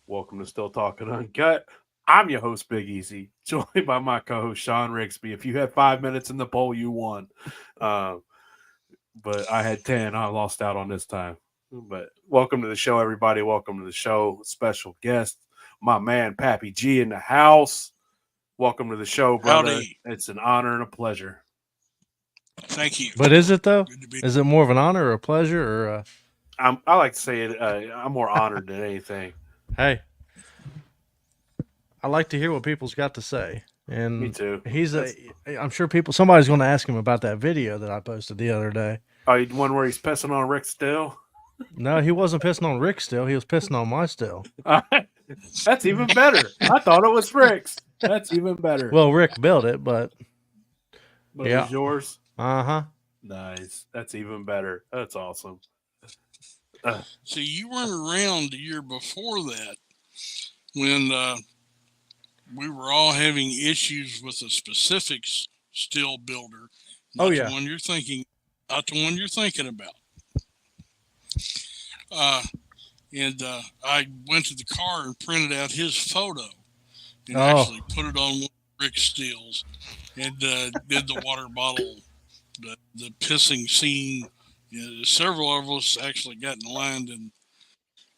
Welcome to Still Talking Uncut. I'm your host, Big Easy, joined by my co-host Sean Rigsby. If you had 5 minutes in the poll, you won. Uh, but I had 10. I lost out on this time. But welcome to the show, everybody. Welcome to the show. Special guest, my man Pappy G in the house. Welcome to the show, brother. Howdy. It's an honor and a pleasure. Thank you. But is it though? Good to be. Is it more of an honor or a pleasure or I like to say it. I'm more honored than anything. hey? I like to hear what people's got to say. And Me too. I'm sure somebody's going to ask him about that video that I posted the other day. Oh, the one where he's pissing on Rick Still? No, he wasn't pissing on Rick still. He was pissing on my still. That's even better. I thought it was Rick's. That's even better. Well, Rick built it, but But it yeah. was yours? Uh-huh. Nice. That's even better. That's awesome. So you weren't around the year before that when we were all having issues with a specific steel builder. Not Oh, yeah. the one you're thinking, not the one you're thinking about. And I went to the car and printed out his photo and actually put it on one of Rick's steels and did the water bottle, the pissing scene. Several of us actually got in line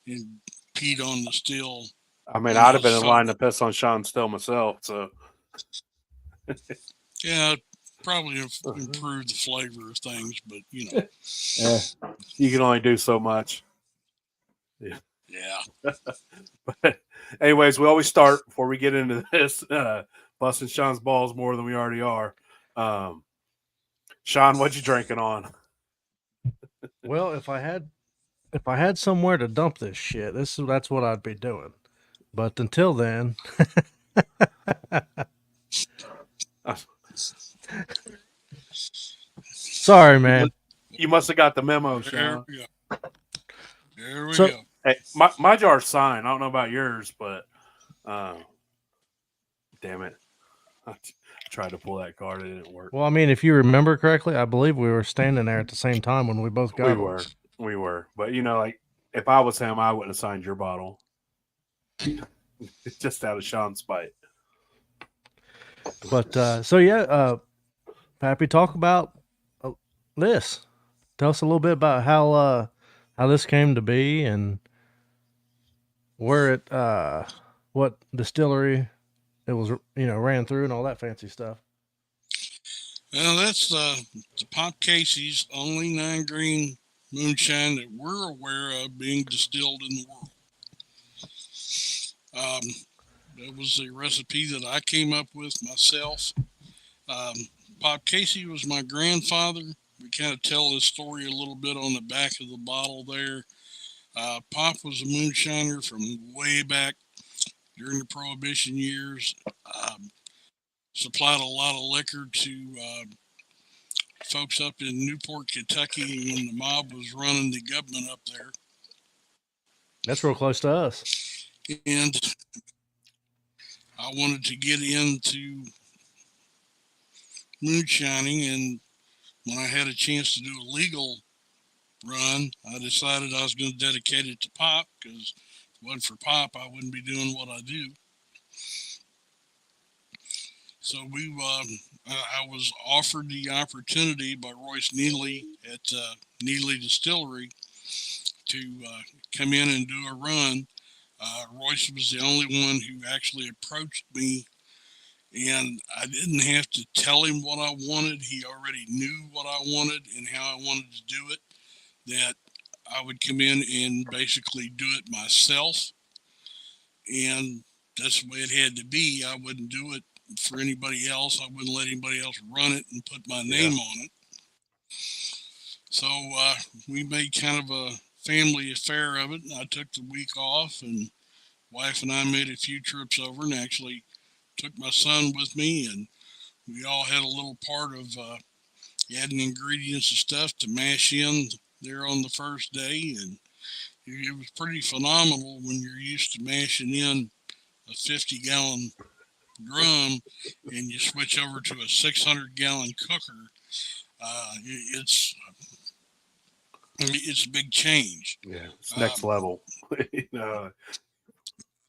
and peed on the steel. I mean, I'd have been in line to piss on Sean Still myself. So, yeah, probably improved the flavor of things, but you can only do so much. Yeah. But, anyways, we always start before we get into this, busting Sean's balls more than we already are. Sean, what you drinking on? Well, if I had somewhere to dump this shit, that's what I'd be doing. But until then, sorry, man. You must have got the memo, Sean. There we go. Hey, my jar's signed. I don't know about yours, but damn it. I tried to pull that card. It didn't work. Well, I mean, if you remember correctly, I believe we were standing there at the same time when we both got it. We were. But, like, if I was him, I wouldn't have signed your bottle. Just out of Sean's spite. But, Pappy, talk about this. Tell us a little bit about how this came to be and where it, what distillery it was, ran through and all that fancy stuff. Well, that's the Pop Casey's only 9-grain moonshine that we're aware of being distilled in the world. That was a recipe that I came up with myself. Pop Casey was my grandfather. We kind of tell this story a little bit on the back of the bottle there. Pop was a moonshiner from way back during the Prohibition years. Supplied a lot of liquor to folks up in Newport, Kentucky when the mob was running the government up there. That's real close to us. And I wanted to get into moonshining, and when I had a chance to do a legal run, I decided I was going to dedicate it to Pop, because if it wasn't for Pop, I wouldn't be doing what I do. So I was offered the opportunity by Royce Neely at Neely Distillery to come in and do a run. Royce was the only one who actually approached me, and I didn't have to tell him what I wanted. He already knew what I wanted and how I wanted to do it, that I would come in and basically do it myself. And that's the way it had to be. I wouldn't do it for anybody else. I wouldn't let anybody else run it and put my name on it. So we made kind of a family affair of it. I took the week off, and wife and I made a few trips over and actually took my son with me, and we all had a little part of adding ingredients and stuff to mash in there on the first day. And it was pretty phenomenal when you're used to mashing in a 50-gallon drum and you switch over to a 600-gallon cooker. It's a big change. Yeah, it's next level.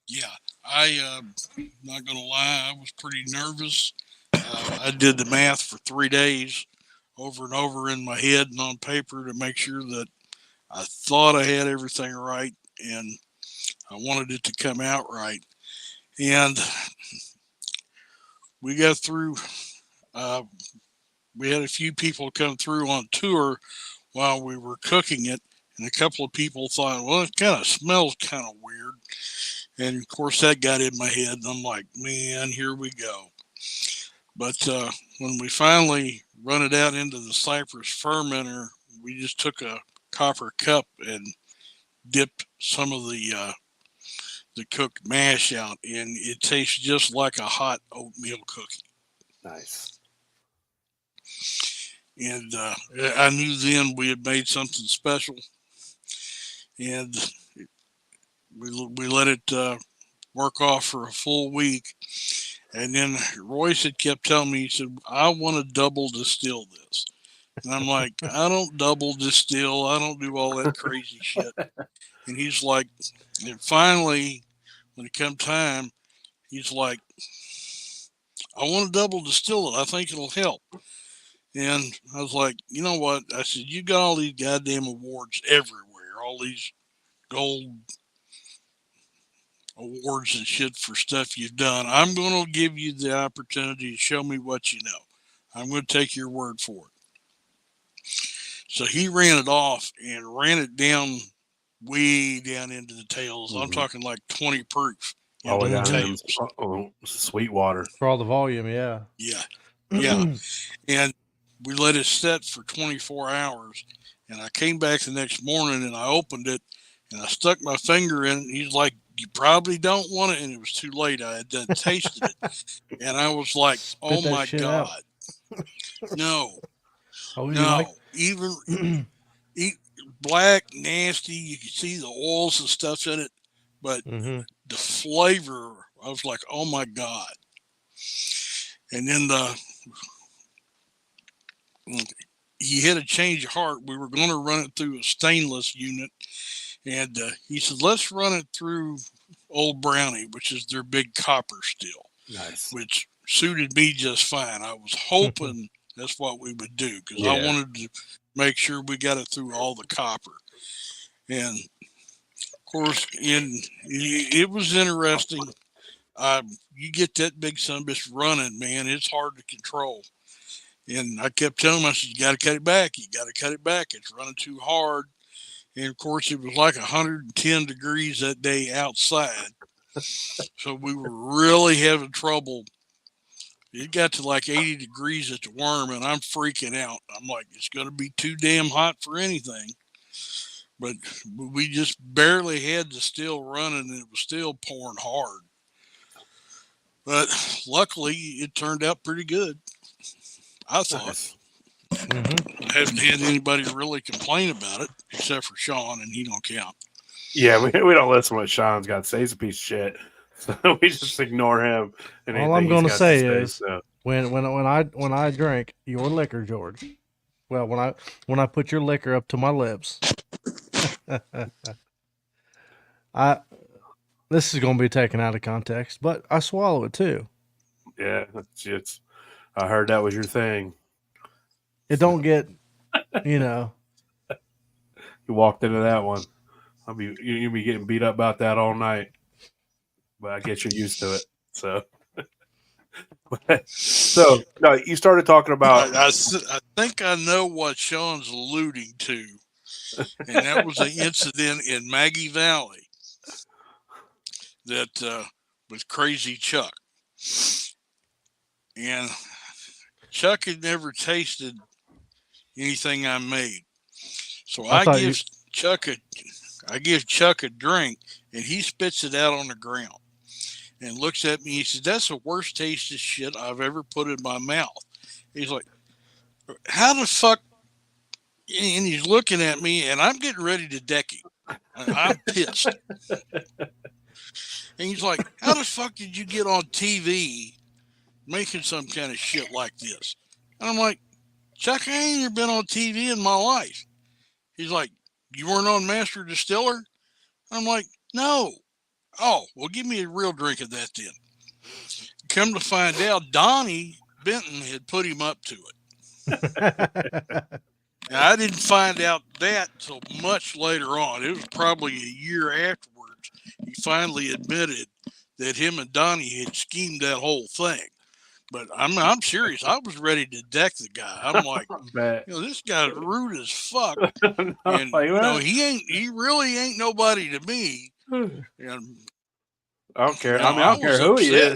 Yeah, not gonna lie, I was pretty nervous. I did the math for 3 days, over and over in my head and on paper to make sure that I thought I had everything right, and I wanted it to come out right. And we got through. Uh, we had a few people come through on tour while we were cooking it, and a couple of people thought, "Well, it kind of smells kind of weird." And of course, that got in my head, and I'm like, "Man, here we go." But when we finally run it out into the cypress fermenter, we just took a copper cup and dipped some of the cooked mash out, and it tastes just like a hot oatmeal cookie. Nice. And I knew then we had made something special, and we let it work off for a full week. And then Royce had kept telling me, he said, "I want to double distill this." And I'm like, "I don't double distill. I don't do all that crazy shit." And he's like, and finally, when it come time, he's like, "I want to double distill it. I think it'll help." And I was like, "You know what?" I said, "You got all these goddamn awards everywhere, all these gold awards and shit for stuff you've done. I'm going to give you the opportunity to show me what you know. I'm going to take your word for it." So he ran it off and ran it down way down into the tails. I'm Mm-hmm. talking like 20 proof All the into way the down Mhm. in tails. Sweetwater. For all the volume, yeah. Yeah, yeah. And we let it set for 24 hours. And I came back the next morning and I opened it and I stuck my finger in it. He's like, "You probably don't want it." And it was too late. I had done tasted it. And I was like, "Oh Spit that my shit out. God. No, Oh, you like? no." Even eat black, nasty. You can see the oils and stuff in it. But Mm-hmm. the flavor, I was like, "Oh my God." And then he had a change of heart. We were going to run it through a stainless unit. And he said, "Let's run it through Old Brownie, which is their big copper still," Nice. which suited me just fine. I was hoping that's what we would do because I Yeah. wanted to make sure we got it through all the copper. And of course, it was interesting. You get that big son bitch running, man, it's hard to control. And I kept telling him, I said, "You got to cut it back. You got to cut it back. It's running too hard." And of course, it was like 110 degrees that day outside. So we were really having trouble. It got to like 80 degrees at the worm, and I'm freaking out. I'm like, it's going to be too damn hot for anything. But we just barely had the still running, and it was still pouring hard. But luckily, it turned out pretty good, I thought. Nice. Mm-hmm. I haven't had anybody really complain about it, except for Sean, and he don't count. Yeah, we don't listen to what Sean's got to say. He's a piece of shit. So we just ignore him and All I'm anything he's gonna got to say say. is So when I drink your liquor, George. Well, when I put your liquor up to my lips, I this is gonna be taken out of context, but I swallow it too. yeah, it's I heard that was your thing. It don't get, you know. You walked into that one. You'll be getting beat up about that all night. But I guess you're used to it. So no, you started talking about I think I know what Sean's alluding to, and that was an incident in Maggie Valley that with Crazy Chuck. And Chuck had never tasted anything I made, so I thought you. I give Chuck a drink, and he spits it out on the ground and looks at me. He says, "That's the worst tasting shit I've ever put in my mouth." He's like, "How the fuck?" And he's looking at me, and I'm getting ready to deck him. I'm pissed. And he's like, "How the fuck did you get on TV making some kind of shit like this?" And I'm like, "Chuck, I ain't never been on TV in my life." He's like, "You weren't on Master Distiller?" I'm like, "No." Oh, well, give me a real drink of that then. Come to find out, Donnie Benton had put him up to it. Now, I didn't find out that till much later on. It was probably a year afterwards. He finally admitted that him and Donnie had schemed that whole thing. But I'm serious. I was ready to deck the guy. I'm like, Bet. this guy's rude as fuck, No, and like, what? he really ain't nobody to me. And I don't care. I mean, I I don't care was who he upset.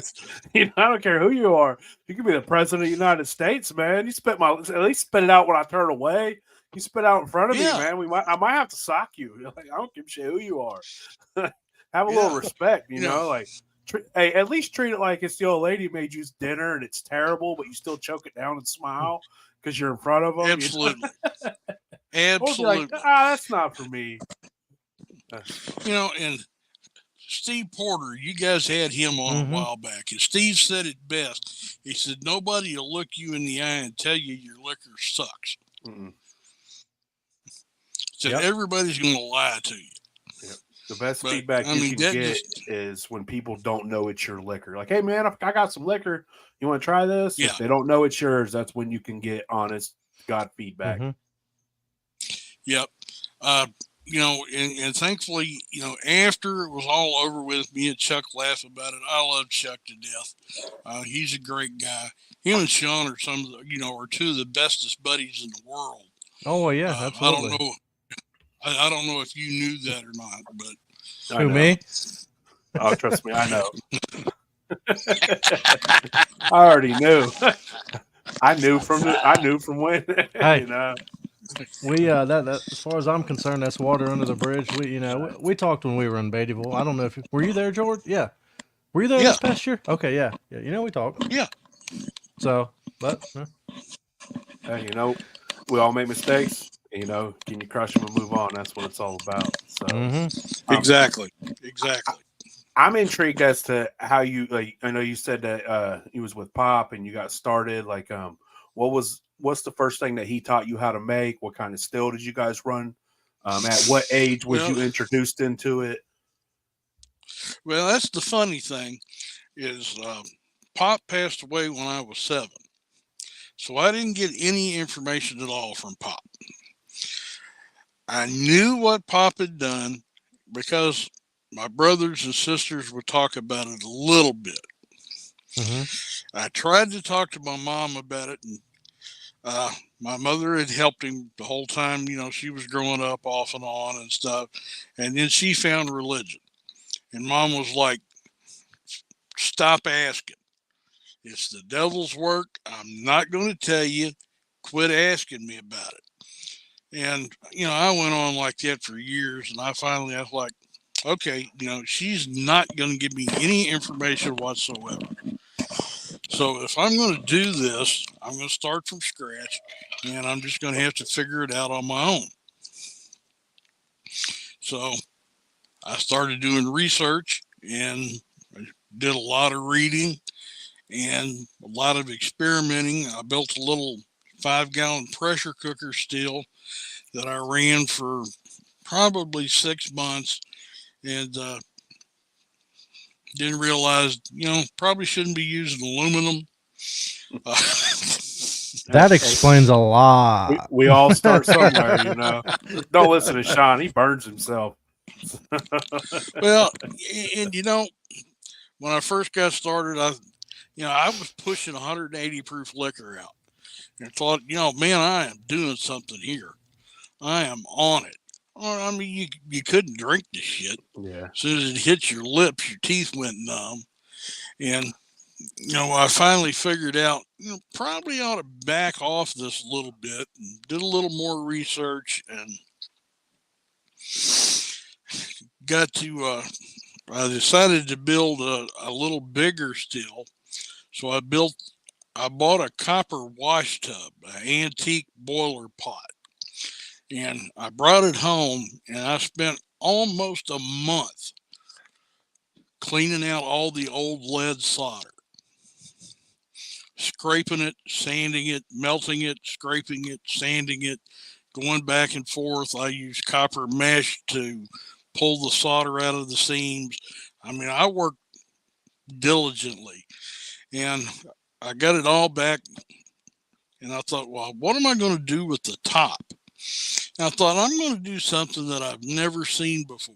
is. I don't care who you are. You could be the president of the United States, man. You spit at least spit it out when I turn away. You spit out in front of me, Yeah, man. I might have to sock you. Like, I don't give a shit who you are. Have a little yeah. respect, You know, like. Hey, at least treat it like it's the old lady made you dinner and it's terrible, but you still choke it down and smile because you're in front of them. absolutely, Or be like, absolutely. that's not for me. And Steve Porter, you guys had him on a while back, and Steve said it best. He said, "Nobody will look you in the eye and tell you your liquor sucks." Mm-mm. Said everybody's going to lie to you. Yep. The best But, feedback I you mean, can get is when people don't know it's your liquor. Like, hey, man, I got some liquor. You want to try this? Yeah. If they don't know it's yours, that's when you can get honest God feedback. Yep. And thankfully, after it was all over with, me and Chuck laugh about it. I love Chuck to death. He's a great guy. Him and Sean are are two of the bestest buddies in the world. Oh yeah, absolutely. I don't know if you knew that or not, but who, me? Oh, trust me, I know. I already knew. I knew from when. Hey, we that as far as I'm concerned, that's water under the bridge. We talked when we were in Beattyville. I don't know if were you there, George? Yeah. Were you there this past year? Okay, yeah. We talked. Yeah. So, but hey, we all make mistakes. Can you crush them and move on? That's what it's all about. So, exactly. I'm intrigued as to how you like. I know you said that you was with Pop and you got started. Like, what's the first thing that he taught you how to make? What kind of still did you guys run? At what age was you introduced into it? Well, that's the funny thing is Pop passed away when I was 7. So I didn't get any information at all from Pop. I knew what Pop had done because my brothers and sisters would talk about it a little bit. I tried to talk to my mom about it, and my mother had helped him the whole time. She was growing up off and on and stuff. And then she found religion. And Mom was like, stop asking. It's the devil's work. I'm not going to tell you. Quit asking me about it. And, I went on like that for years. And I was like, okay, she's not going to give me any information whatsoever. So if I'm going to do this, I'm going to start from scratch. And I'm just going to have to figure it out on my own. So I started doing research and I did a lot of reading and a lot of experimenting. I built a little 5-gallon pressure cooker still that I ran for probably 6 months and didn't realize, probably shouldn't be using aluminum. That explains a lot. We all start somewhere, Don't listen to Sean. He burns himself. Well, and when I first got started, I was pushing 180 proof liquor out and thought, man, I am doing something here. I am on it. Well, I mean, you couldn't drink the shit. Yeah. As soon as it hit your lips, your teeth went numb. And, I finally figured out, probably ought to back off this a little bit and did a little more research and I decided to build a little bigger still. So I bought a copper wash tub, an antique boiler pot. And I brought it home and I spent almost a month cleaning out all the old lead solder, scraping it, sanding it, melting it, scraping it, sanding it, going back and forth. I used copper mesh to pull the solder out of the seams. I mean, I worked diligently, and I got it all back. And I thought, well, what am I going to do with the top? And I thought, I'm going to do something that I've never seen before.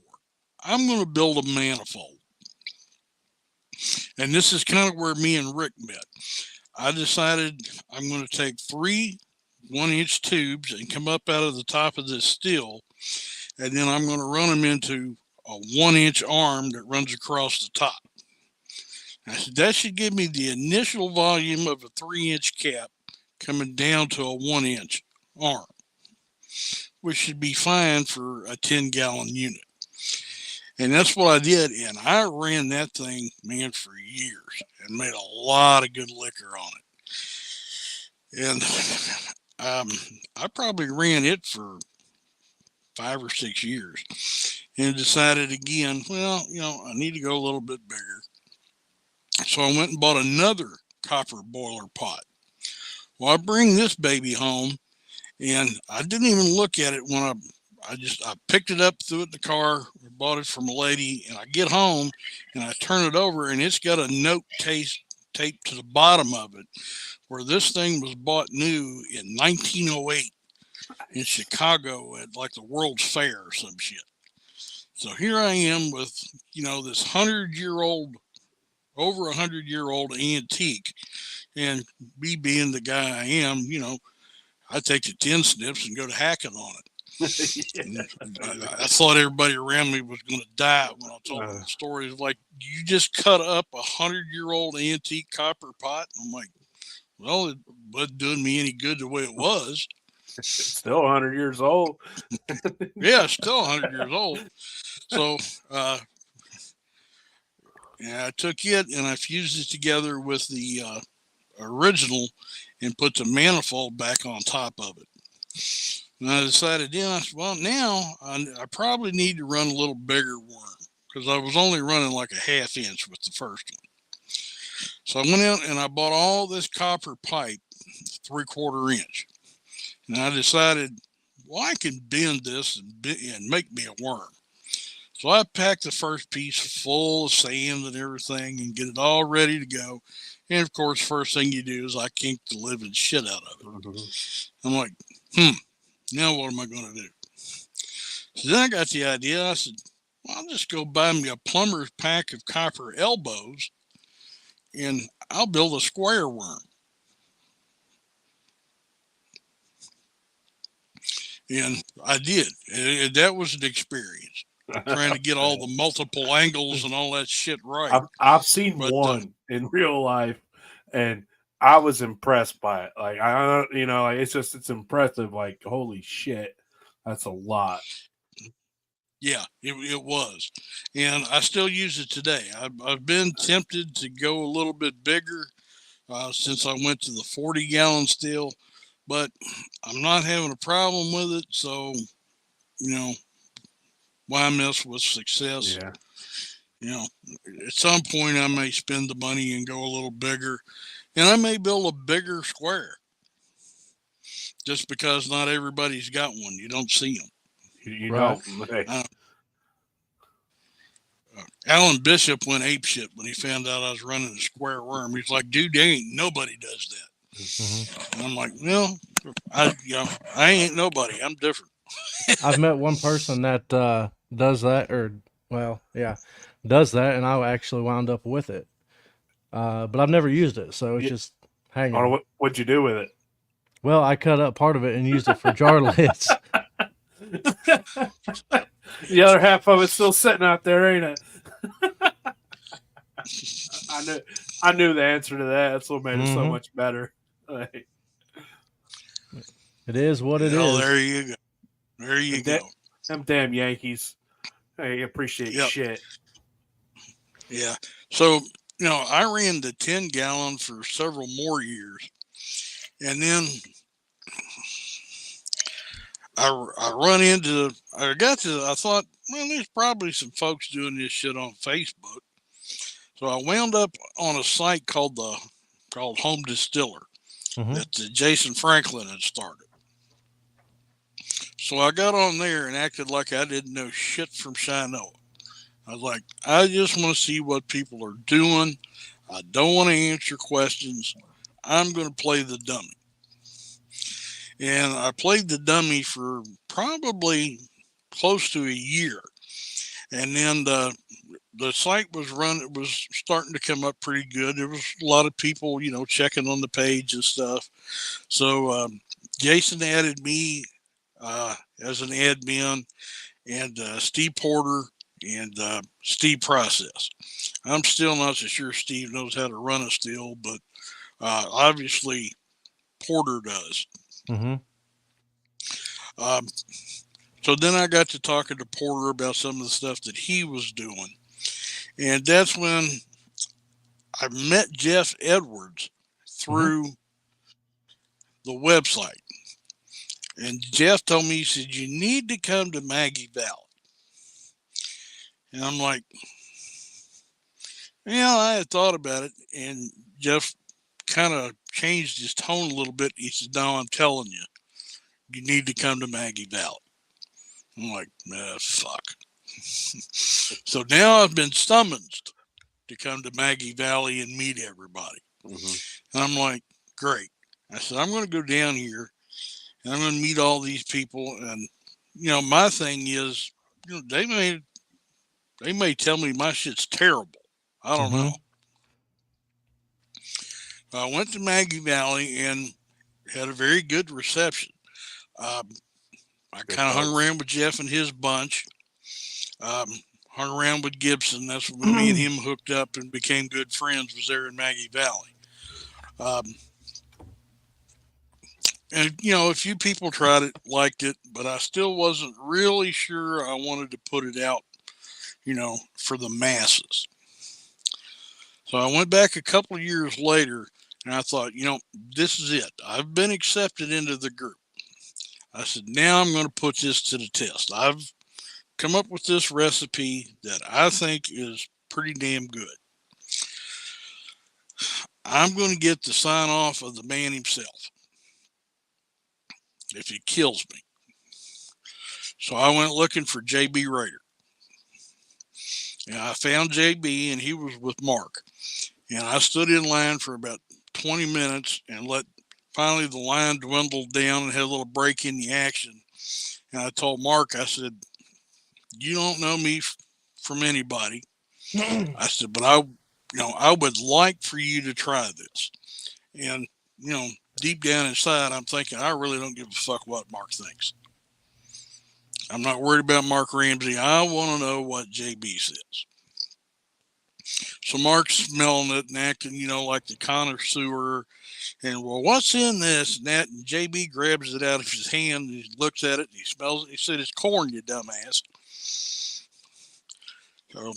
I'm going to build a manifold. And this is kind of where me and Rick met. I decided I'm going to take 3 1-inch tubes and come up out of the top of this steel, and then I'm going to run them into a 1-inch arm that runs across the top. I said that should give me the initial volume of a 3-inch cap coming down to a 1-inch arm, which should be fine for a 10-gallon unit. And that's what I did. And I ran that thing, man, for years and made a lot of good liquor on it. And I probably ran it for 5 or 6 years and decided again, well, I need to go a little bit bigger. So I went and bought another copper boiler pot. Well, I bring this baby home, and I didn't even look at it when I picked it up, threw it in the car, bought it from a lady, and I get home and I turn it over, and it's got a note taped to the bottom of it where this thing was bought new in 1908 in Chicago at like the World's Fair or some shit. So here I am with, this 100-year-old, over 100-year-old antique, and me being the guy I am, I take the 10 snips and go to hacking on it. I thought everybody around me was going to die when I told them the stories. Like, you just cut up a 100-year-old antique copper pot? And I'm like, well, it wasn't doing me any good the way it was. It's still 100 years old. Yeah, it's still 100 years old. So, I took it and I fused it together with the original and put the manifold back on top of it. And I decided, well, now I probably need to run a little bigger worm because I was only running like a 1/2 inch with the first one. So I went out and I bought all this copper pipe, 3/4 inch. And I decided, well, I can bend this and make me a worm. So I packed the first piece full of sand and everything and get it all ready to go. And of course, first thing you do is I kink the living shit out of it. Mm-hmm. I'm like, now what am I going to do? So then I got the idea. I said, well, I'll just go buy me a plumber's pack of copper elbows and I'll build a square worm. And I did. And that was an experience. Trying to get all the multiple angles and all that shit right. I've seen one in real life, and I was impressed by it. Like it's impressive. Like, holy shit, that's a lot. Yeah, it was, and I still use it today. I've been tempted to go a little bit bigger since I went to the 40-gallon still, but I'm not having a problem with it. So, why mess with success? Yeah. At some point I may spend the money and go a little bigger, and I may build a bigger square just because not everybody's got one. You don't see them. You don't. Alan Bishop went apeshit when he found out I was running a square worm. He's like, dude, there ain't nobody does that. Mm-hmm. And I'm like, well, I ain't nobody. I'm different. I've met one person that does that, does that, and I actually wound up with it. But I've never used it, so it's just hanging. What'd you do with it? Well, I cut up part of it and used it for jar lids. The other half of it's still sitting out there, ain't it? I knew the answer to that. That's what made it so much better. It is what it is. There you go. There you go. Them damn Yankees. They appreciate shit. Yeah. So, I ran the 10-gallon for several more years. And then I thought, well, there's probably some folks doing this shit on Facebook. So I wound up on a site called Home Distiller that Jason Franklin had started. So I got on there and acted like I didn't know shit from Shinoa. I was like, I just want to see what people are doing. I don't want to answer questions. I'm going to play the dummy. And I played the dummy for probably close to a year. And then the site was it was starting to come up pretty good. There was a lot of people, checking on the page and stuff. So Jason added me as an admin, and Steve Porter and Steve Process. I'm still not so sure Steve knows how to run it still, but obviously Porter does. Mm-hmm. Um, so then I got to talking to Porter about some of the stuff that he was doing. And that's when I met Jeff Edwards through the website. And Jeff told me, he said, you need to come to Maggie Valley. And I'm like, I had thought about it. And Jeff kind of changed his tone a little bit. He said, no, I'm telling you, you need to come to Maggie Valley. I'm like, fuck. So now I've been summoned to come to Maggie Valley and meet everybody. Mm-hmm. And I'm like, great. I said, I'm going to go down here and I'm going to meet all these people. And, my thing is, they may tell me my shit's terrible. I don't know. I went to Maggie Valley and had a very good reception. I kind of hung around with Jeff and his bunch. Hung around with Gibson. That's when me and him hooked up and became good friends, was there in Maggie Valley. And, a few people tried it, liked it, but I still wasn't really sure I wanted to put it out, for the masses. So I went back a couple of years later and I thought, this is it. I've been accepted into the group. I said, now I'm going to put this to the test. I've come up with this recipe that I think is pretty damn good. I'm going to get the sign off of the man himself if he kills me. So I went looking for JB Raider. And I found JB and he was with Mark. And I stood in line for about 20 minutes and finally the line dwindled down and had a little break in the action. And I told Mark, I said, you don't know me from anybody. I said, but I would like for you to try this. And, deep down inside, I'm thinking, I really don't give a fuck what Mark thinks. I'm not worried about Mark Ramsey. I want to know what JB says. So Mark's smelling it and acting, like the connoisseur. And, well, what's in this and that? And JB grabs it out of his hand and he looks at it and he smells it. He said, it's corn, you dumbass. So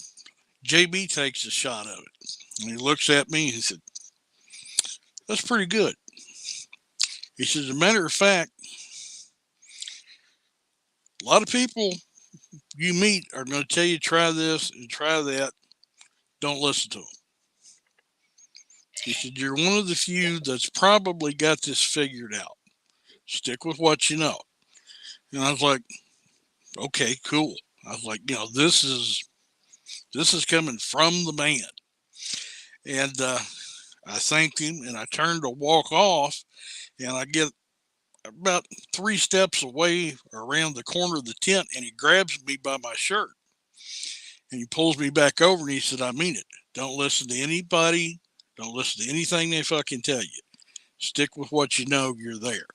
JB takes a shot of it. And he looks at me and he said, that's pretty good. He says, as a matter of fact, a lot of people you meet are going to tell you try this and try that. Don't listen to them. He said, you're one of the few that's probably got this figured out. Stick with what you know. And I was like, okay, cool. I was like, this is coming from the man. And I thanked him and I turned to walk off and I get about 3 steps away around the corner of the tent and he grabs me by my shirt and he pulls me back over and he said, I mean it. Don't listen to anybody. Don't listen to anything they fucking tell you. Stick with what you know, you're there.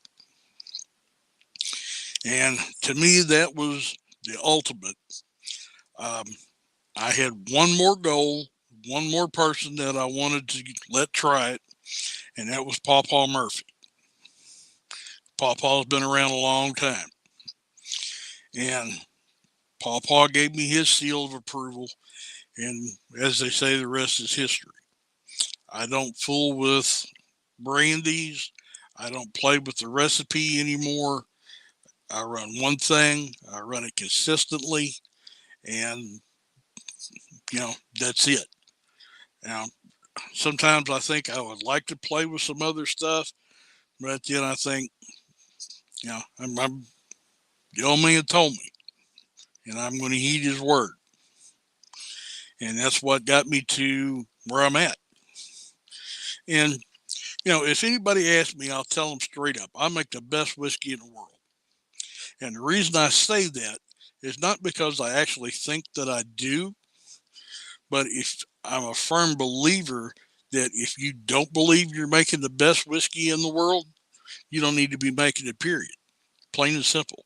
And to me, that was the ultimate. I had one more goal, one more person that I wanted to let try it, and that was Pawpaw Murphy. Pawpaw's been around a long time. And Pawpaw gave me his seal of approval, and as they say, the rest is history. I don't fool with brandies. I don't play with the recipe anymore. I run one thing, I run it consistently, and that's it. Now, sometimes I think I would like to play with some other stuff, but then I think, I'm the old man told me, and I'm going to heed his word. and that's what got me to where I'm at. And if anybody asks me, I'll tell them straight up, I make the best whiskey in the world. And the reason I say that is not because I actually think that I do, but if I'm a firm believer that if you don't believe you're making the best whiskey in the world, you don't need to be making it, period. Plain and simple.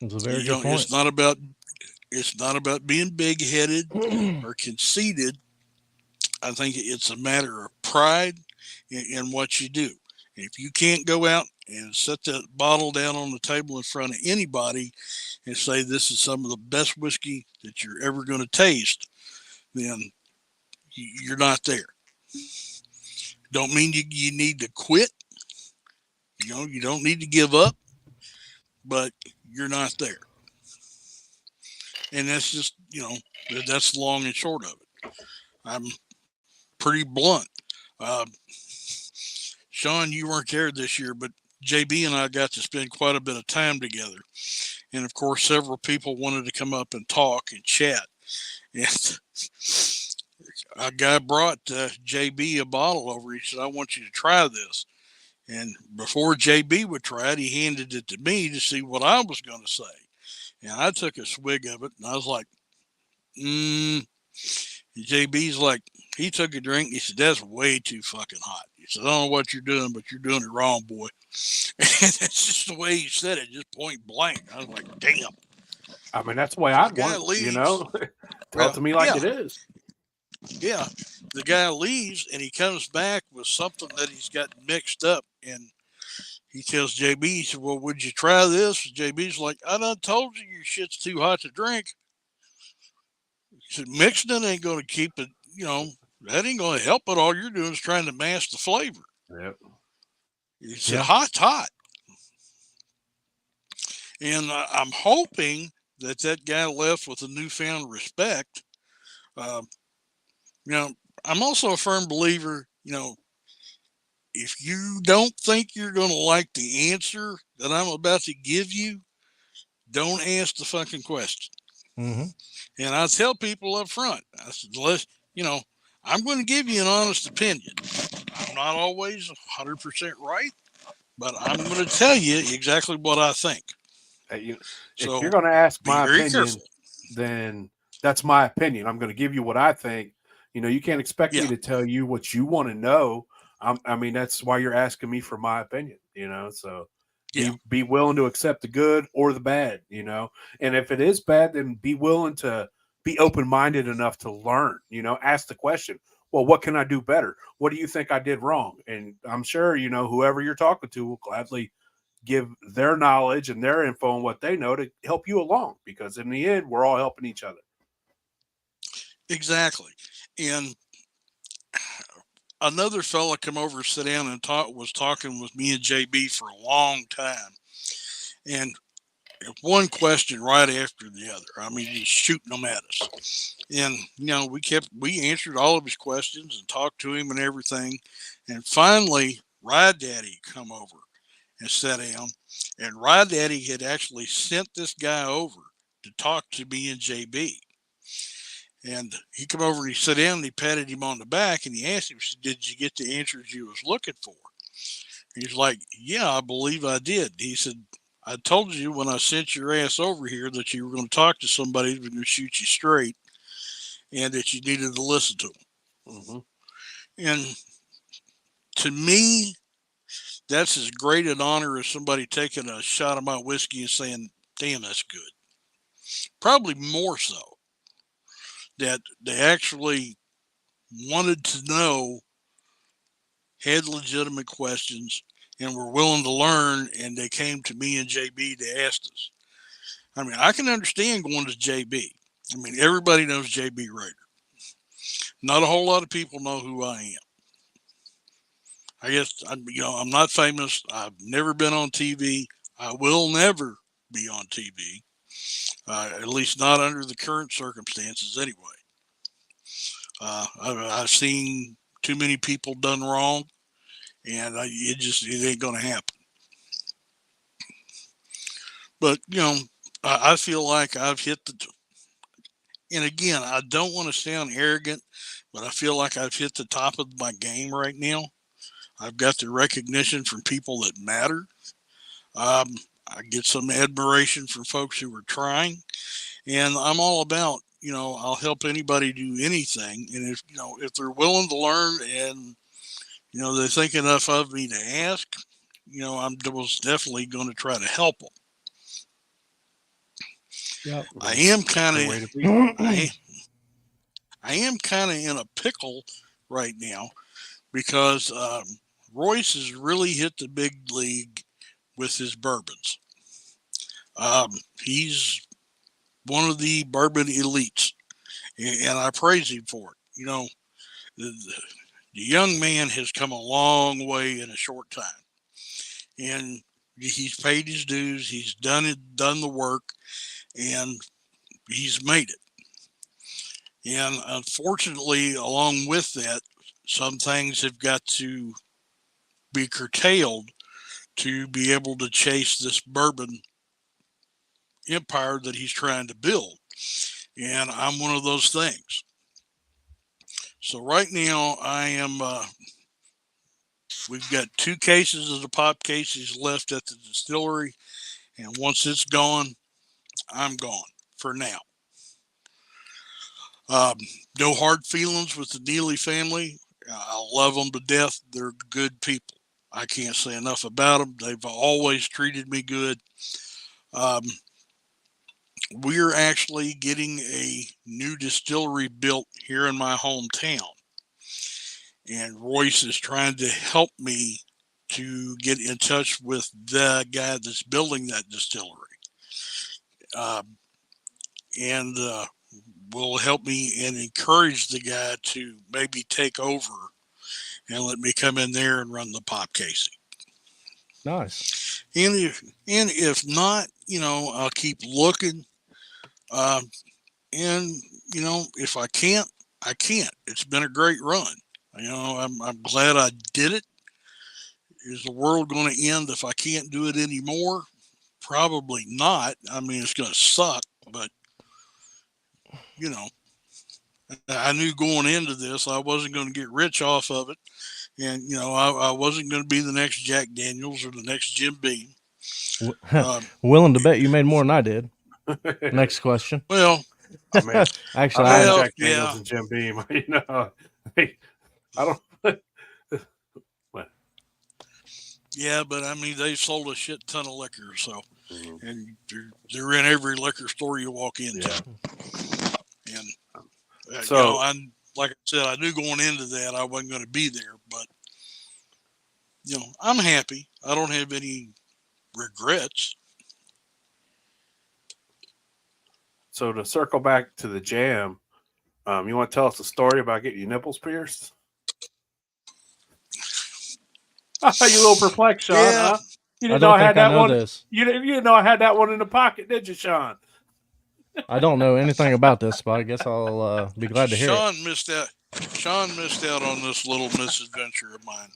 It's a very good point. It's not about being big headed or conceited. I think it's a matter of pride in what you do. If you can't go out and set that bottle down on the table in front of anybody and say this is some of the best whiskey that you're ever going to taste, then you're not there. Don't mean you need to quit. You don't need to give up, but you're not there. And that's just, that's the long and short of it. I'm pretty blunt. Uh, Sean, you weren't there this year, but JB and I got to spend quite a bit of time together. And of course, several people wanted to come up and talk and chat. And a guy brought JB a bottle over. He said, I want you to try this. And before JB would try it, he handed it to me to see what I was going to say. And I took a swig of it and I was like, JB's like, he took a drink. He said, that's way too fucking hot. He said, I don't know what you're doing, but you're doing it wrong, boy. And that's just the way he said it, just point blank. I was like, damn. I mean, that's the way I'd The guy want it, leaves. Tell it to me like yeah, it is. yeah. The guy leaves and he comes back with something that he's got mixed up. And he tells JB, he said, well, would you try this? JB's like, I done told you your shit's too hot to drink. He said, mixing it ain't going to keep it, that ain't going to help it. All you're doing is trying to mask the flavor. Yep. He said, hot's hot. And I'm hoping that guy left with a newfound respect. Uh, I'm also a firm believer, if you don't think you're going to like the answer that I'm about to give you, don't ask the fucking question. Mm-hmm. And I tell people up front, I said, I'm going to give you an honest opinion. I'm not always 100% right, but I'm going to tell you exactly what I think. If So you're going to ask be my very opinion, careful. then that's my opinion. I'm going to give you what I think. You can't expect me Yeah. to tell you what you want to know. I mean, that's why you're asking me for my opinion, so Yeah. be willing to accept the good or the bad, and if it is bad, then be willing to be open-minded enough to learn, ask the question, well, what can I do better? What do you think I did wrong? And I'm sure, whoever you're talking to will gladly give their knowledge and their info and what they know to help you along, because in the end, we're all helping each other. Exactly. And another fella come over, sit down, and was talking with me and JB for a long time, and one question right after the other. I mean, he's shooting them at us, and we answered all of his questions and talked to him and everything, and finally, Ride Daddy come over and sat down, and Ride Daddy had actually sent this guy over to talk to me and JB. And he come over and he sat down and he patted him on the back and he asked him, did you get the answers you was looking for? He's like, yeah, I believe I did. He said, I told you when I sent your ass over here that you were going to talk to somebody who was going to shoot you straight and that you needed to listen to them. Mm-hmm. And to me, that's as great an honor as somebody taking a shot of my whiskey and saying, damn, that's good. Probably more so that they actually wanted to know, had legitimate questions, and were willing to learn, and they came to me and JB to ask us. I mean, I can understand going to JB. I mean, everybody knows JB Rader. Not a whole lot of people know who I am. I guess, I'm not famous. I've never been on TV. I will never be on TV, at least not under the current circumstances anyway. I've seen too many people done wrong, and it ain't going to happen. But I feel like I've hit And again, I don't want to sound arrogant, but I feel like I've hit the top of my game right now. I've got the recognition from people that matter. Um, I get some admiration from folks who are trying, and I'm all about, I'll help anybody do anything. And if they're willing to learn and, they think enough of me to ask, I'm most definitely going to try to help them. Yep. I am kind Great of, way to be. I am kind of in a pickle right now because Royce has really hit the big league with his bourbons. He's one of the bourbon elites, and I praise him for it. The young man has come a long way in a short time, and he's paid his dues. He's done the work, and he's made it. And unfortunately, along with that, some things have got to be curtailed to be able to chase this bourbon empire that he's trying to build. And I'm one of those things. So right now, we've got 2 cases of the pop cases left at the distillery. And once it's gone, I'm gone for now. Um, no hard feelings with the Neely family. I love them to death. They're good people. I can't say enough about them. They've always treated me good. Um, we're actually getting a new distillery built here in my hometown. And Royce is trying to help me to get in touch with the guy that's building that distillery. Um, and will help me and encourage the guy to maybe take over and let me come in there and run the pop casing. Nice. And if not, I'll keep looking. Um, and if I can't, I can't. It's been a great run. I'm glad I did it. Is the world going to end if I can't do it anymore? Probably not. I mean, it's going to suck, but you know, I knew going into this I wasn't going to get rich off of it, and I wasn't going to be the next Jack Daniels or the next Jim Beam. Um, Willing to bet you made more than I did. Next question. well, Oh, man. Actually, I've had well, Jack Daniels yeah, and Jim Beam. I don't. But, yeah, but I mean, they sold a shit ton of liquor, so mhm, and they're in every liquor store you walk into, yeah. and So, I'm like I said, I knew going into that I wasn't going to be there, but I'm happy. I don't have any regrets. so to circle back to the jam, you want to tell us a story about getting your nipples pierced? You a little perplexed, Sean, Yeah, huh? You I didn't know don't I had think I that know one. this. You didn't know I had that one in the pocket, did you, Sean? I don't know anything about this, but I guess I'll be glad to hear it. Sean missed out. Sean missed out on this little misadventure of mine.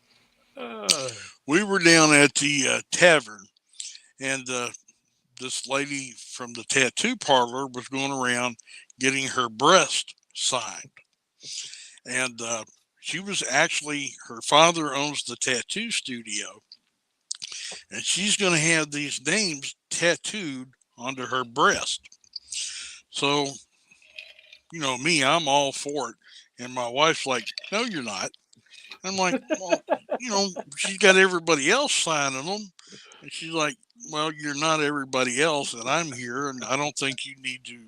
Uh, We were down at the tavern, and this lady from the tattoo parlor was going around getting her breast signed. And she was actually, her father owns the tattoo studio, and she's going to have these names tattooed onto her breast. So, me, I'm all for it. And my wife's like, no, you're not. I'm like, well, she's got everybody else signing them. And she's like, well, you're not everybody else, and I'm here, and I don't think you need to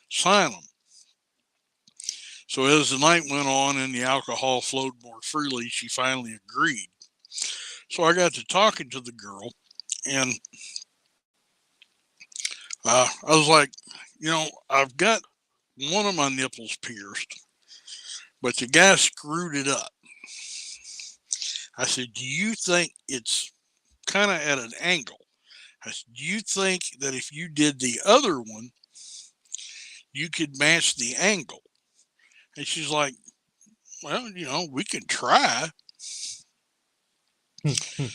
sign them. So as the night went on and the alcohol flowed more freely, she finally agreed. So I got to talking to the girl, and I was like, I've got one of my nipples pierced, but the guy screwed it up. I said, do you think it's kind of at an angle? I said, do you think that if you did the other one, you could match the angle? And she's like, well, we can try.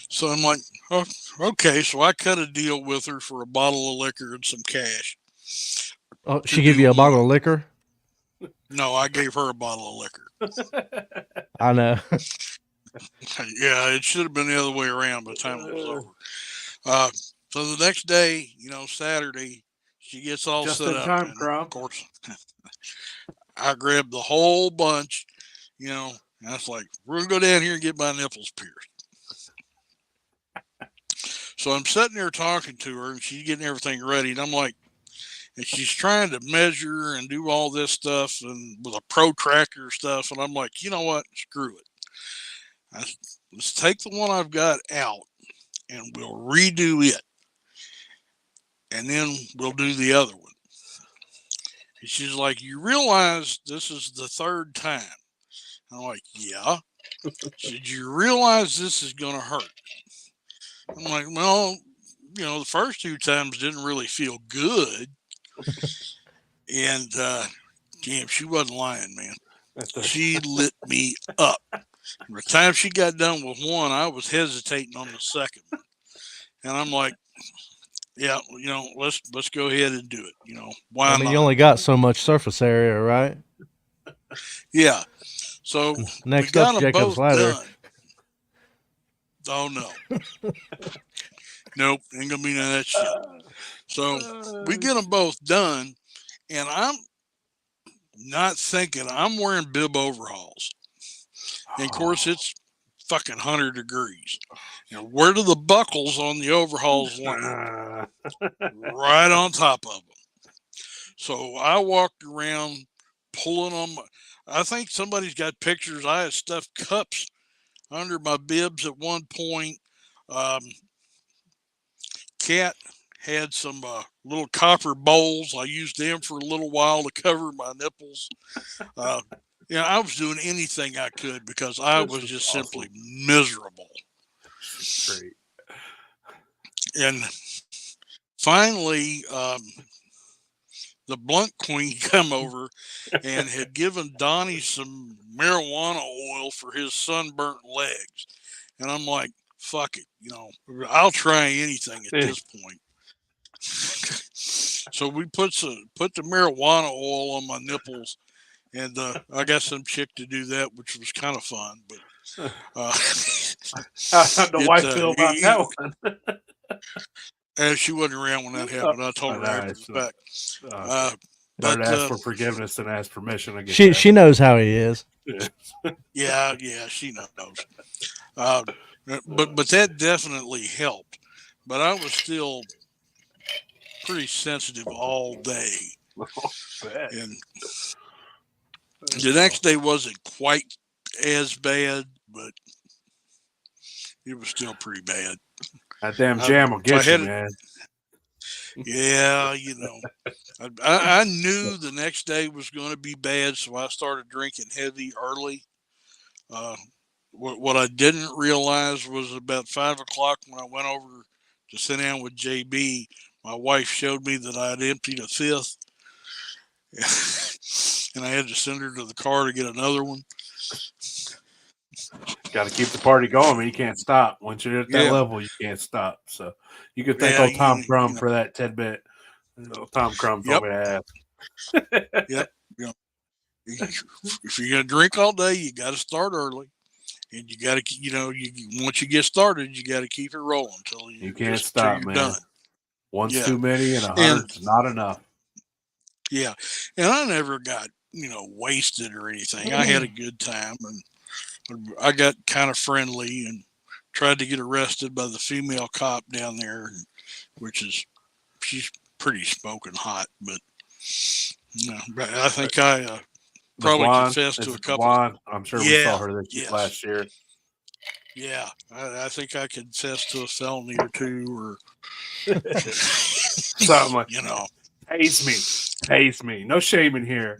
So I'm like, oh, okay. So I cut a deal with her for a bottle of liquor and some cash Oh, to she give do you a bottle one. of liquor? No, I gave her a bottle of liquor. I know. Yeah, it should have been the other way around by the time it was over. Uh, so the next day, Saturday, she gets all Just set in up, time, and of Crump. course, I grabbed the whole bunch, and I was like, "We're gonna go down here and get my nipples pierced." So I'm sitting there talking to her, and she's getting everything ready, and I'm like, and she's trying to measure and do all this stuff and with a protractor stuff, and I'm like, you know what? Screw it. I, let's take the one I've got out, and we'll redo it, and then we'll do the other one. And she's like, you realize this is the third time? I'm like, yeah. She said, you realize this is going to hurt? I'm like, well, the first two times didn't really feel good. And damn, she wasn't lying, man. She lit me up. By the time she got done with one, I was hesitating on the second one. And I'm like, yeah, let's go ahead and do it. Why I mean, not? you only got so much surface area, right? Yeah. So we Next got up's them Jacob's both ladder. done. Oh no. Nope, ain't gonna be none of that shit. So we get them both done, and I'm not thinking I'm wearing bib overalls. And of course, it's fucking 100 degrees. And where do the buckles on the overalls land? Right on top of them. So I walked around pulling them. I think somebody's got pictures. I had stuffed cups under my bibs at one point. Um, Cat had some little copper bowls. I used them for a little while to cover my nipples. I was doing anything I could because I was just awesome. Simply miserable. Great. And finally, the blunt queen come over and had given Donnie some marijuana oil for his sunburnt legs. And I'm like, fuck it, I'll try anything at this point. So we put the marijuana oil on my nipples, and I got some chick to do that, which was kind of fun. But how'd the wife feel about that one? And she wasn't around when that happened. I told her after the fact. Better ask for forgiveness than ask permission. I guess she knows how he is. Yeah, she knows. But that definitely helped. But I was still pretty sensitive all day. And the next day wasn't quite as bad, but it was still pretty bad. That damn jam will get you, man. Yeah, I knew the next day was going to be bad, so I started drinking heavy early. What I didn't realize was about 5 o'clock when I went over to sit down with JB, my wife showed me that I had emptied a fifth, and I had to send her to the car to get another one. Got to keep the party going, man. You can't stop. Once you're at that level, you can't stop. So you could thank old Tom Crumb for that tidbit. Tom Crumb told me to ask. Yep. If you're gonna drink all day, you got to start early, and you got to, once you get started, you got to keep it rolling until you can't stop, man. Done. One's too many, and 100's not enough. Yeah, and I never got wasted or anything. I had a good time, and I got kind of friendly and tried to get arrested by the female cop down there, she's pretty smoking hot, but I think I probably confessed to a couple. I'm sure we saw her last year. Yeah, I think I confessed to a felony or two, or something like Haze me. No shame in here.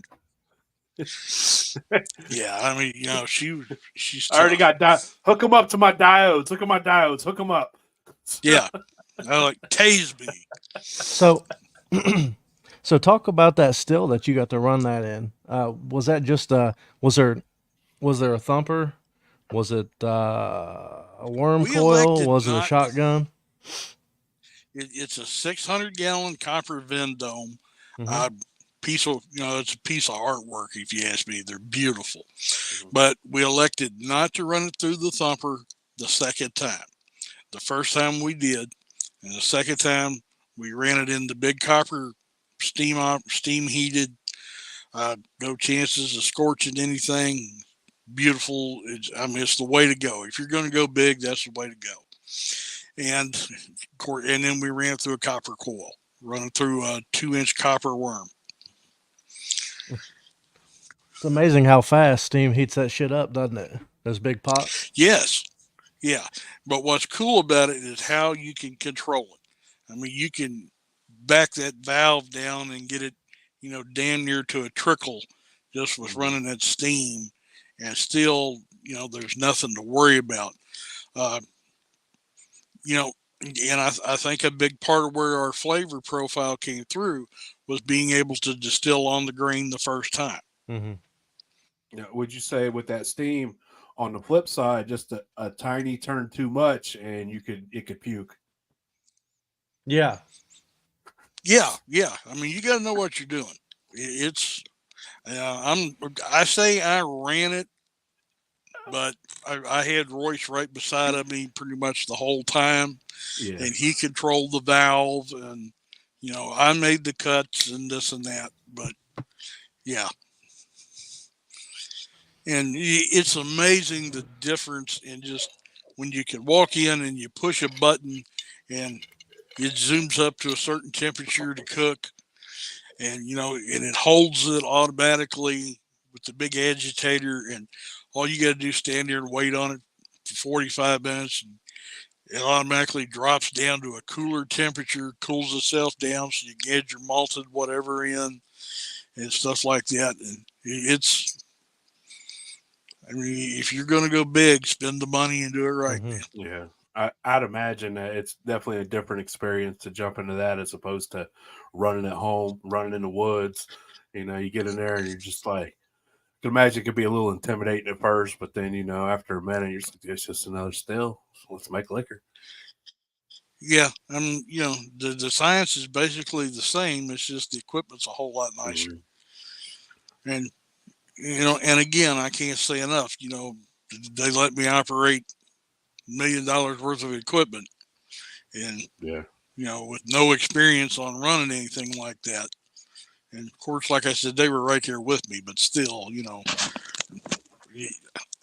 Yeah, I mean, she's. I already got hook them up to my diodes. Look at my diodes. Hook them up. Yeah, I like tase me. So, so talk about that still that you got to run that in. Was that just was there a thumper? Was it a worm coil? Was it a shotgun? It's a 600-gallon copper Vendome. Mm-hmm. it's a piece of artwork if you ask me. They're beautiful. Mhm. But we elected not to run it through the thumper the second time. The first time we did, and the second time we ran it in the big copper steam heated. No chances of scorching anything. Beautiful. It's the way to go. If you're going to go big, that's the way to go. And and then we ran through a copper coil, running through a 2-inch copper worm. It's amazing how fast steam heats that shit up, doesn't it? Those big pots. Yes, yeah. But what's cool about it is how you can control it. I mean, you can back that valve down and get it, damn near to a trickle just with Mhm. running that steam, and still, there's nothing to worry about. Uh, you know, and I think a big part of where our flavor profile came through was being able to distill on the grain the first time. Mm-hmm. Yeah, would you say with that steam, on the flip side, just a tiny turn too much, and it could puke? Yeah. Yeah, yeah. I mean, you got to know what you're doing. It's I say I ran it, but I had Royce right beside of me pretty much the whole time, Yeah. and he controlled the valve, and I made the cuts and this and that. But yeah, and it's amazing the difference in just when you can walk in and you push a button and it zooms up to a certain temperature to cook, and and it holds it automatically with the big agitator, and all you got to do is stand there and wait on it for 45 minutes, and it automatically drops down to a cooler temperature, cools itself down so you can add your malted whatever in and stuff like that. And I mean, if you're going to go big, spend the money and do it right. Mm-hmm. Yeah. I'd imagine that it's definitely a different experience to jump into that as opposed to running at home, running in the woods. You get in there and you're just like, I can imagine it could be a little intimidating at first, but then, after a minute, you're just like, it's just another still. So let's make liquor. Yeah, the science is basically the same. It's just the equipment's a whole lot nicer. Mhm. And and again, I can't say enough. They let me operate $1 million worth of equipment, and Yeah. with no experience on running anything like that. And of course, like I said, they were right there with me, but still,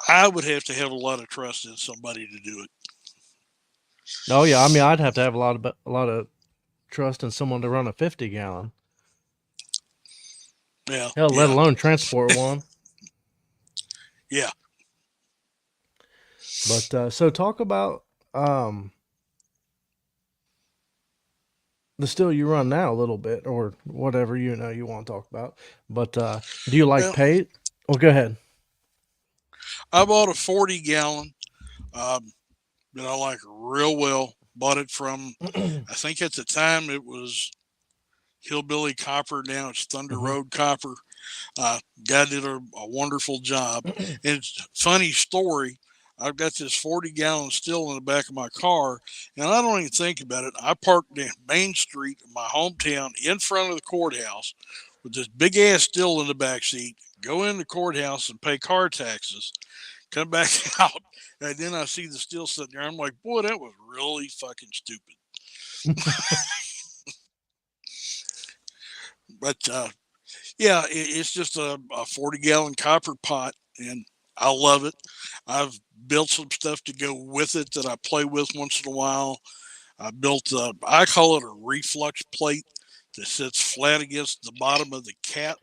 I would have to have a lot of trust in somebody to do it. Oh yeah. I mean, I'd have to have a lot of trust in someone to run a 50-gallon. Yeah, Hell, let yeah, alone transport one. yeah. But so talk about um the still you run now a little bit, or whatever you want to talk about. But do you like Well, paint? Oh, go ahead. I bought a 40 gallon um, that I like real well. Bought it from, I think at the time it was Hillbilly Copper. Now it's Thunder Hmm. Road Copper. Guy did a wonderful job. And it's a funny story. I've got this 40 gallon still in the back of my car, and I don't even think about it. I parked down Main Street in my hometown in front of the courthouse with this big ass still in the back seat, go in the courthouse and pay car taxes, come back out, and then I see the still sitting there. I'm like, boy, that was really fucking stupid. But yeah, it's just a 40 gallon copper pot, and I love it. I've built some stuff to go with it that I play with once in a while. I built, I call it a reflux plate that sits flat against the bottom of the cap,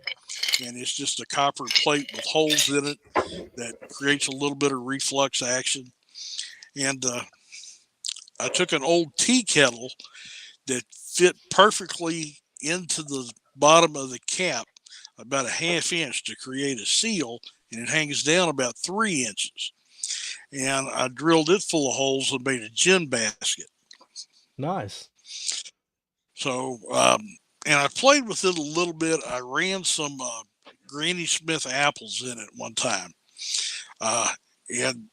and it's just a copper plate with holes in it that creates a little bit of reflux action. And I took an old tea kettle that fit perfectly into the bottom of the cap, about a half inch to create a seal, and it hangs down about 3 inches. And I drilled it full of holes and made a gin basket. Nice. So, and I played with it a little bit. I ran some Granny Smith apples in it one time, uh, and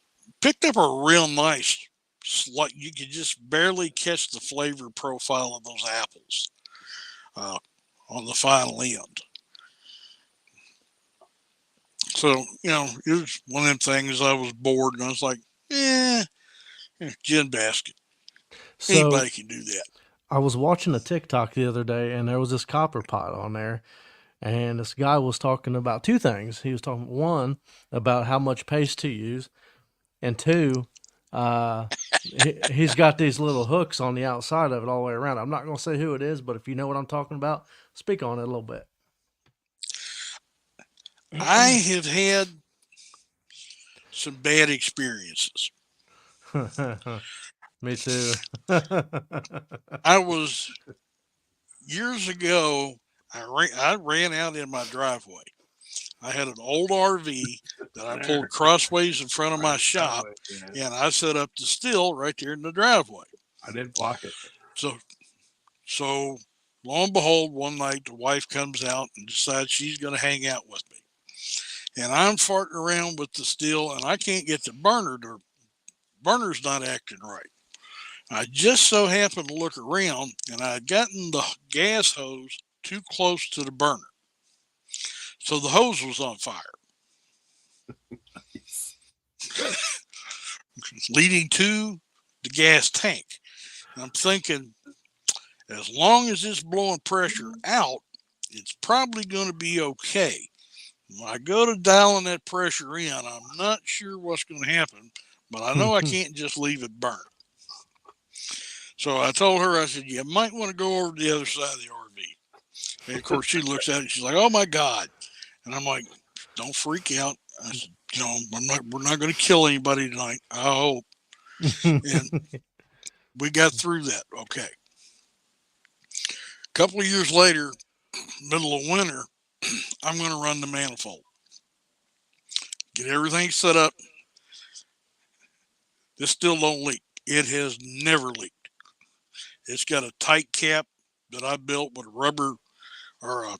picked up a real nice. Like you could just barely catch the flavor profile of those apples uh, on the final end. So, it was one of them things. I was bored and I was like, eh, gin basket. So Anybody can do that. I was watching a TikTok the other day, and there was this copper pot on there, and this guy was talking about two things. He was talking one about how much paste to use, and two, uh, he's got these little hooks on the outside of it all the way around. I'm not going to say who it is, but if you know what I'm talking about, speak on it a little bit. I have had some bad experiences. Me too. I was years ago. I ran out in my driveway. I had an old RV that I pulled There. crossways in front of my Right, that shop, way, yeah. and I set up the still right there in the driveway. I didn't block it. So, so lo and behold, one night the wife comes out and decides she's going to hang out with me, and I'm farting around with the still, and I can't get the burner. The burner's not acting right. I just so happened to look around, and I had gotten the gas hose too close to the burner, so the hose was on fire, leading to the gas tank. And I'm thinking, as long as it's blowing pressure out, it's probably going to be okay. When I go to dialing that pressure in, I'm not sure what's going to happen, but I know I can't just leave it burn. So I told her, I said, you might want to go over to the other side of the RV. And of course, she looks at it and she's like, oh my God. And I'm like, don't freak out. I said, we're not going to kill anybody tonight. I hope. And we got through that. Okay. A couple of years later, middle of winter, I'm going to run the manifold, get everything set up. This still don't leak. It has never leaked. It's got a tight cap that I built with rubber or a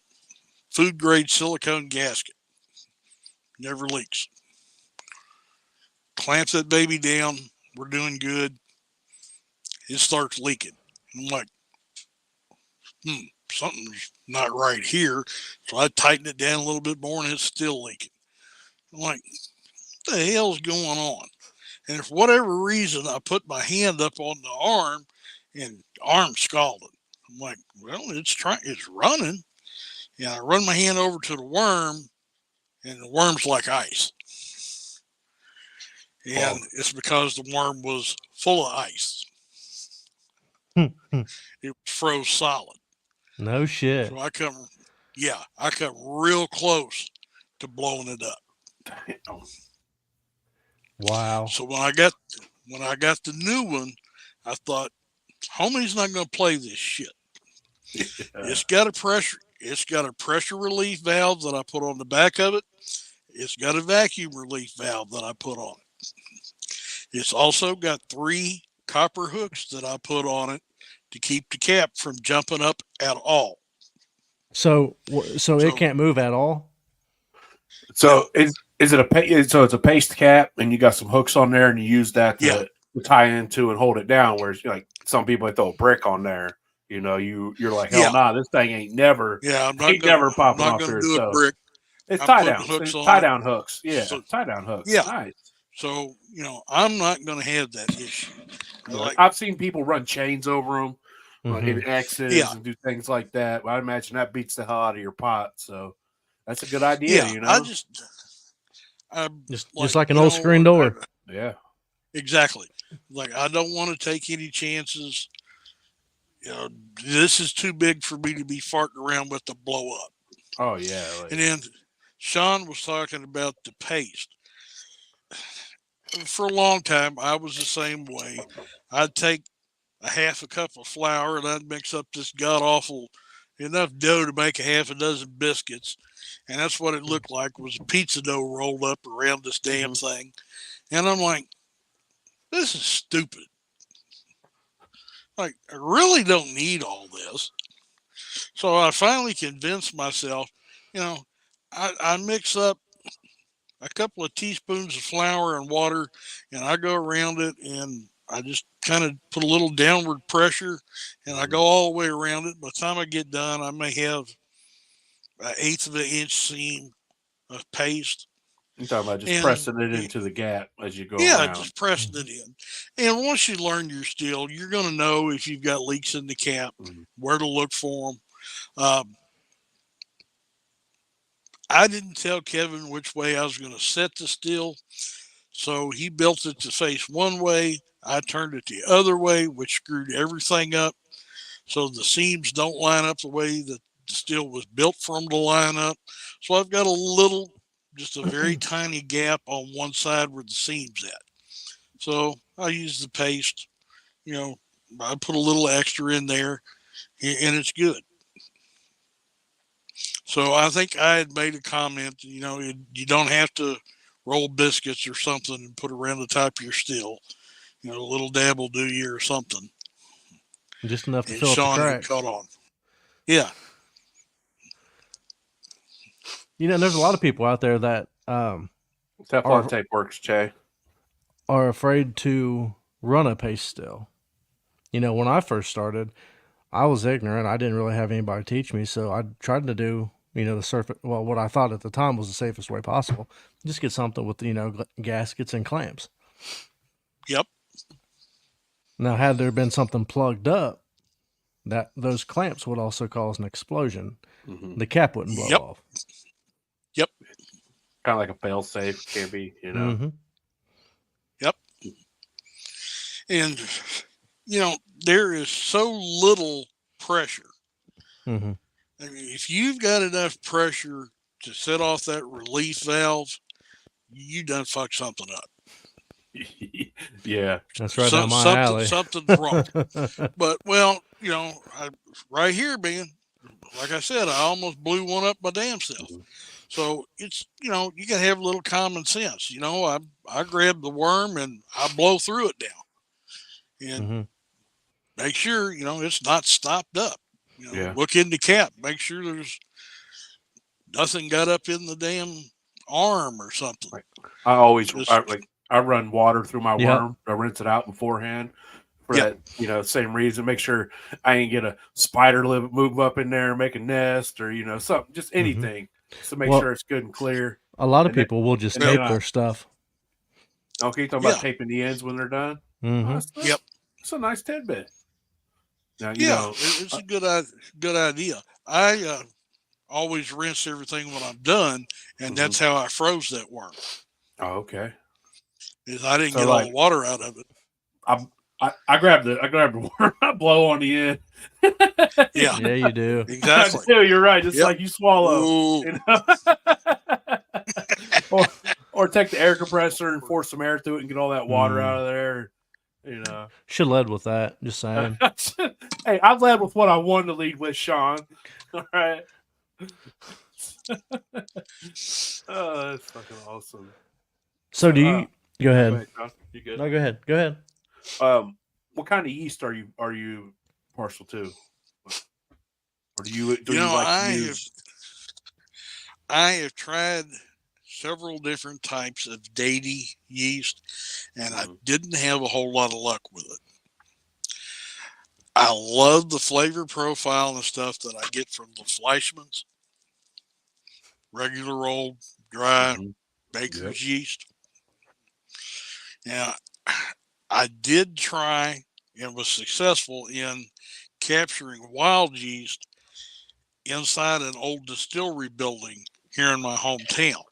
food grade silicone gasket. Never leaks. Clamp that baby down. We're doing good. It starts leaking. I'm like, something's not right here. So I tighten it down a little bit more and it's still leaking. I'm like, what the hell's going on? And for whatever reason, I put my hand up on the arm and the arm scalded. I'm like, well, it's running. And I run my hand over to the worm and the worm's like ice. And it's because the worm was full of ice. It froze solid. No shit. So I come real close to blowing it up. Damn. Wow. So when I got the new one, I thought, homie's not going to play this shit. Yeah. It's got a pressure relief valve that I put on the back of it. It's got a vacuum relief valve that I put on it. It's also got 3 copper hooks that I put on it to keep the cap from jumping up at all. So it can't move at all. So is it so it's a paste cap and you got some hooks on there and you use that to tie into and hold it down, whereas like some people throw a brick on there, you're like, hell nah, this thing ain't never popping off there. Do a brick. It's tie down hooks. Yeah, So, tie down hooks. Yeah. Nice. So, I'm not going to have that issue. I've seen people run chains over them, in X's and do things like that. I imagine that beats the hell out of your pot. So that's a good idea. Just like an old screen door. Yeah, exactly. Like I don't want to take any chances. This is too big for me to be farting around with to blow up. Oh yeah. And then Sean was talking about the paste. For a long time, I was the same way. I'd take a half a cup of flour and I'd mix up this god awful enough dough to make a half a dozen biscuits. And that's what it looked like, was a pizza dough rolled up around this damn thing. And I'm like, this is stupid. Like, I really don't need all this. So I finally convinced myself, I mix up a couple of teaspoons of flour and water and I go around it and I just kind of put a little downward pressure and I go all the way around it. By the time I get done, I may have an eighth of an inch seam of paste. You're talking about just And pressing it into the gap as you go yeah, around. just pressing it in. And once you learn your still, you're going to know if you've got leaks in the cap, Mhm. where to look for them. I didn't tell Kevin which way I was going to set the still, so he built it to face one way. I turned it the other way, which screwed everything up. So the seams don't line up the way that the steel was built for them to line up. So I've got a little, just a very tiny gap on one side where the seam's at. So I use the paste, you know, I put a little extra in there and it's good. So I think I had made a comment, you don't have to roll biscuits or something and put around the top of your steel. A little dab will do you or something. Just enough to And fill up the Sean had cracks. caught on. Yeah. There's a lot of people out there that Teflon tape works, Che. are afraid to run a paste still. When I first started, I was ignorant. I didn't really have anybody teach me, so I tried to do, the surface. Well, what I thought at the time was the safest way possible. Just get something with, gaskets and clamps. Yep. Now, had there been something plugged up, that those clamps would also cause an explosion. Mm-hmm. The cap wouldn't blow off. Yep. Kind of like a fail safe, can be, Mm-hmm. Yep. And there is so little pressure. Mm-hmm. I mean, if you've got enough pressure to set off that relief valve, you done fucked something up. Yeah. That's right down my alley. Something's wrong. But right here, man, like I said, I almost blew one up my damn self. Mm-hmm. So it's you gotta have a little common sense. I grab the worm and I blow through it down, and Mm-hmm. make sure it's not stopped up. Yeah. Look in the cap, make sure there's nothing got up in the damn arm or something. Right. I always I run water through my worm. I rinse it out beforehand for that same reason. Make sure I ain't get a spider move up in there and make a nest or something, just anything to make sure it's good and clear. A lot of people will just tape their stuff. Okay, you're talking about taping the ends when they're done. Mm-hmm. Yep, it's a nice tidbit. Now it's a good idea. I always rinse everything when I'm done, and that's how I froze that worm. Oh, okay. Is I didn't get all the water out of it. I grabbed the worm, I blow on the end. Yeah, you do. Exactly. I do, you're right. Just like you swallow. Or take the air compressor and force some air through it and get all that water out of there. Should led with that. Just saying. Hey, I led with what I wanted to lead with, Sean. All right. Oh, that's fucking awesome. So do you go ahead? Go ahead, Sean. You good? No, go ahead. Go ahead. What kind of yeast are you partial to? Or do you like to use? I have tried several different types of dainty yeast, and I didn't have a whole lot of luck with it. I love the flavor profile and the stuff that I get from the Fleischmann's, regular old dry baker's yeast. Now, I did try and was successful in capturing wild yeast inside an old distillery building here in my hometown.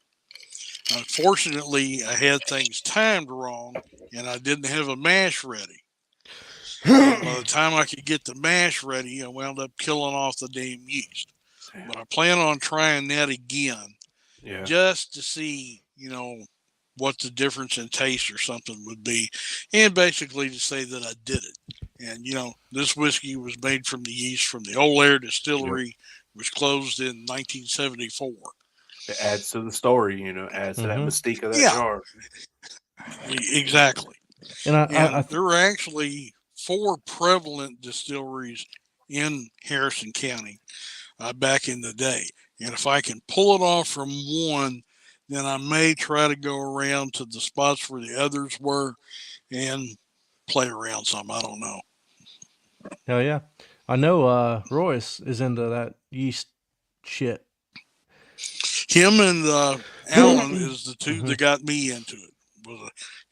Unfortunately, I had things timed wrong and I didn't have a mash ready. By the time I could get the mash ready, I wound up killing off the damn yeast. But I plan on trying that again just to see, what the difference in taste or something would be. And basically to say that I did it. And, this whiskey was made from the yeast from the Old Air Distillery, which closed in 1974. It adds to the story, adds to that mystique of that jar. Exactly. And there were actually 4 prevalent distilleries in Harrison County back in the day. And if I can pull it off from one, then I may try to go around to the spots where the others were and play around some. I don't know. Hell yeah. I know Royce is into that yeast shit. Him Alan is the two Mhm. that got me into it.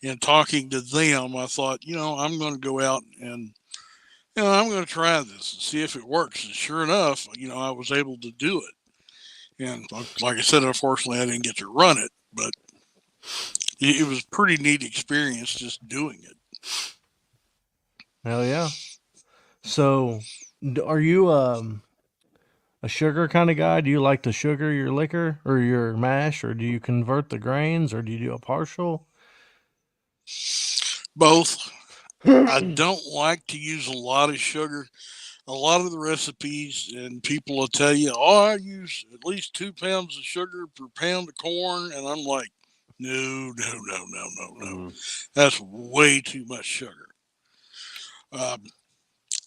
In talking to them, I thought, I'm going to go out and I'm going to try this and see if it works. And sure enough, I was able to do it. And like I said, unfortunately, I didn't get to run it, but it was a pretty neat experience just doing it. Hell yeah. So, are you a sugar kind of guy? Do you like to sugar your liquor or your mash, or do you convert the grains, or do you do a partial? Both. I don't like to use a lot of sugar. A lot of the recipes and people will tell you, oh, I use at least 2 pounds of sugar per pound of corn. And I'm like, no, no, no, no, no, no. Mm. That's way too much sugar. Um,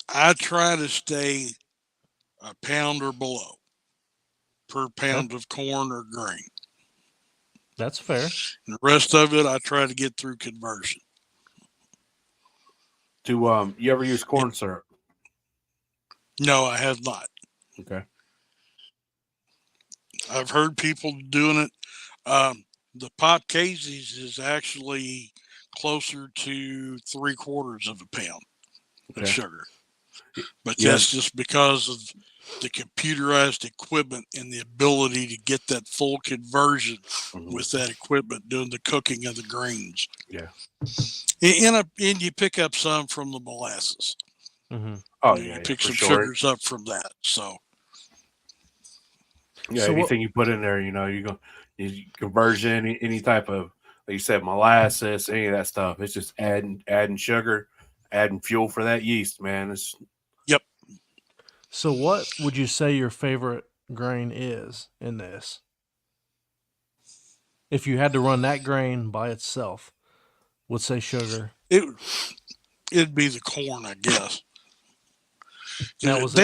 I try to stay a pound or below per That, pound of corn or grain. that's fair. And the rest of it, I try to get through conversion. Do you ever use Yeah. corn syrup? No, I have not. Okay. I've heard people doing it. The pop Casey's is actually closer to 3/4 of a pound of Okay. sugar, but Yeah. that's just because of the computerized equipment and the ability to get that full conversion Mhm. with that equipment doing the cooking of the grains. Yeah. And you pick up some from the molasses. Hmm. Oh You yeah, pick for some sure. sugars up from that. So Yeah, So what? anything you put in there, conversion, any type of, like you said, molasses, any of that stuff. It's just adding sugar, adding fuel for that yeast, man. It's yep. So what would you say your favorite grain is in this? If you had to run that grain by itself, would say sugar. It it'd be the corn, I guess. Now was it?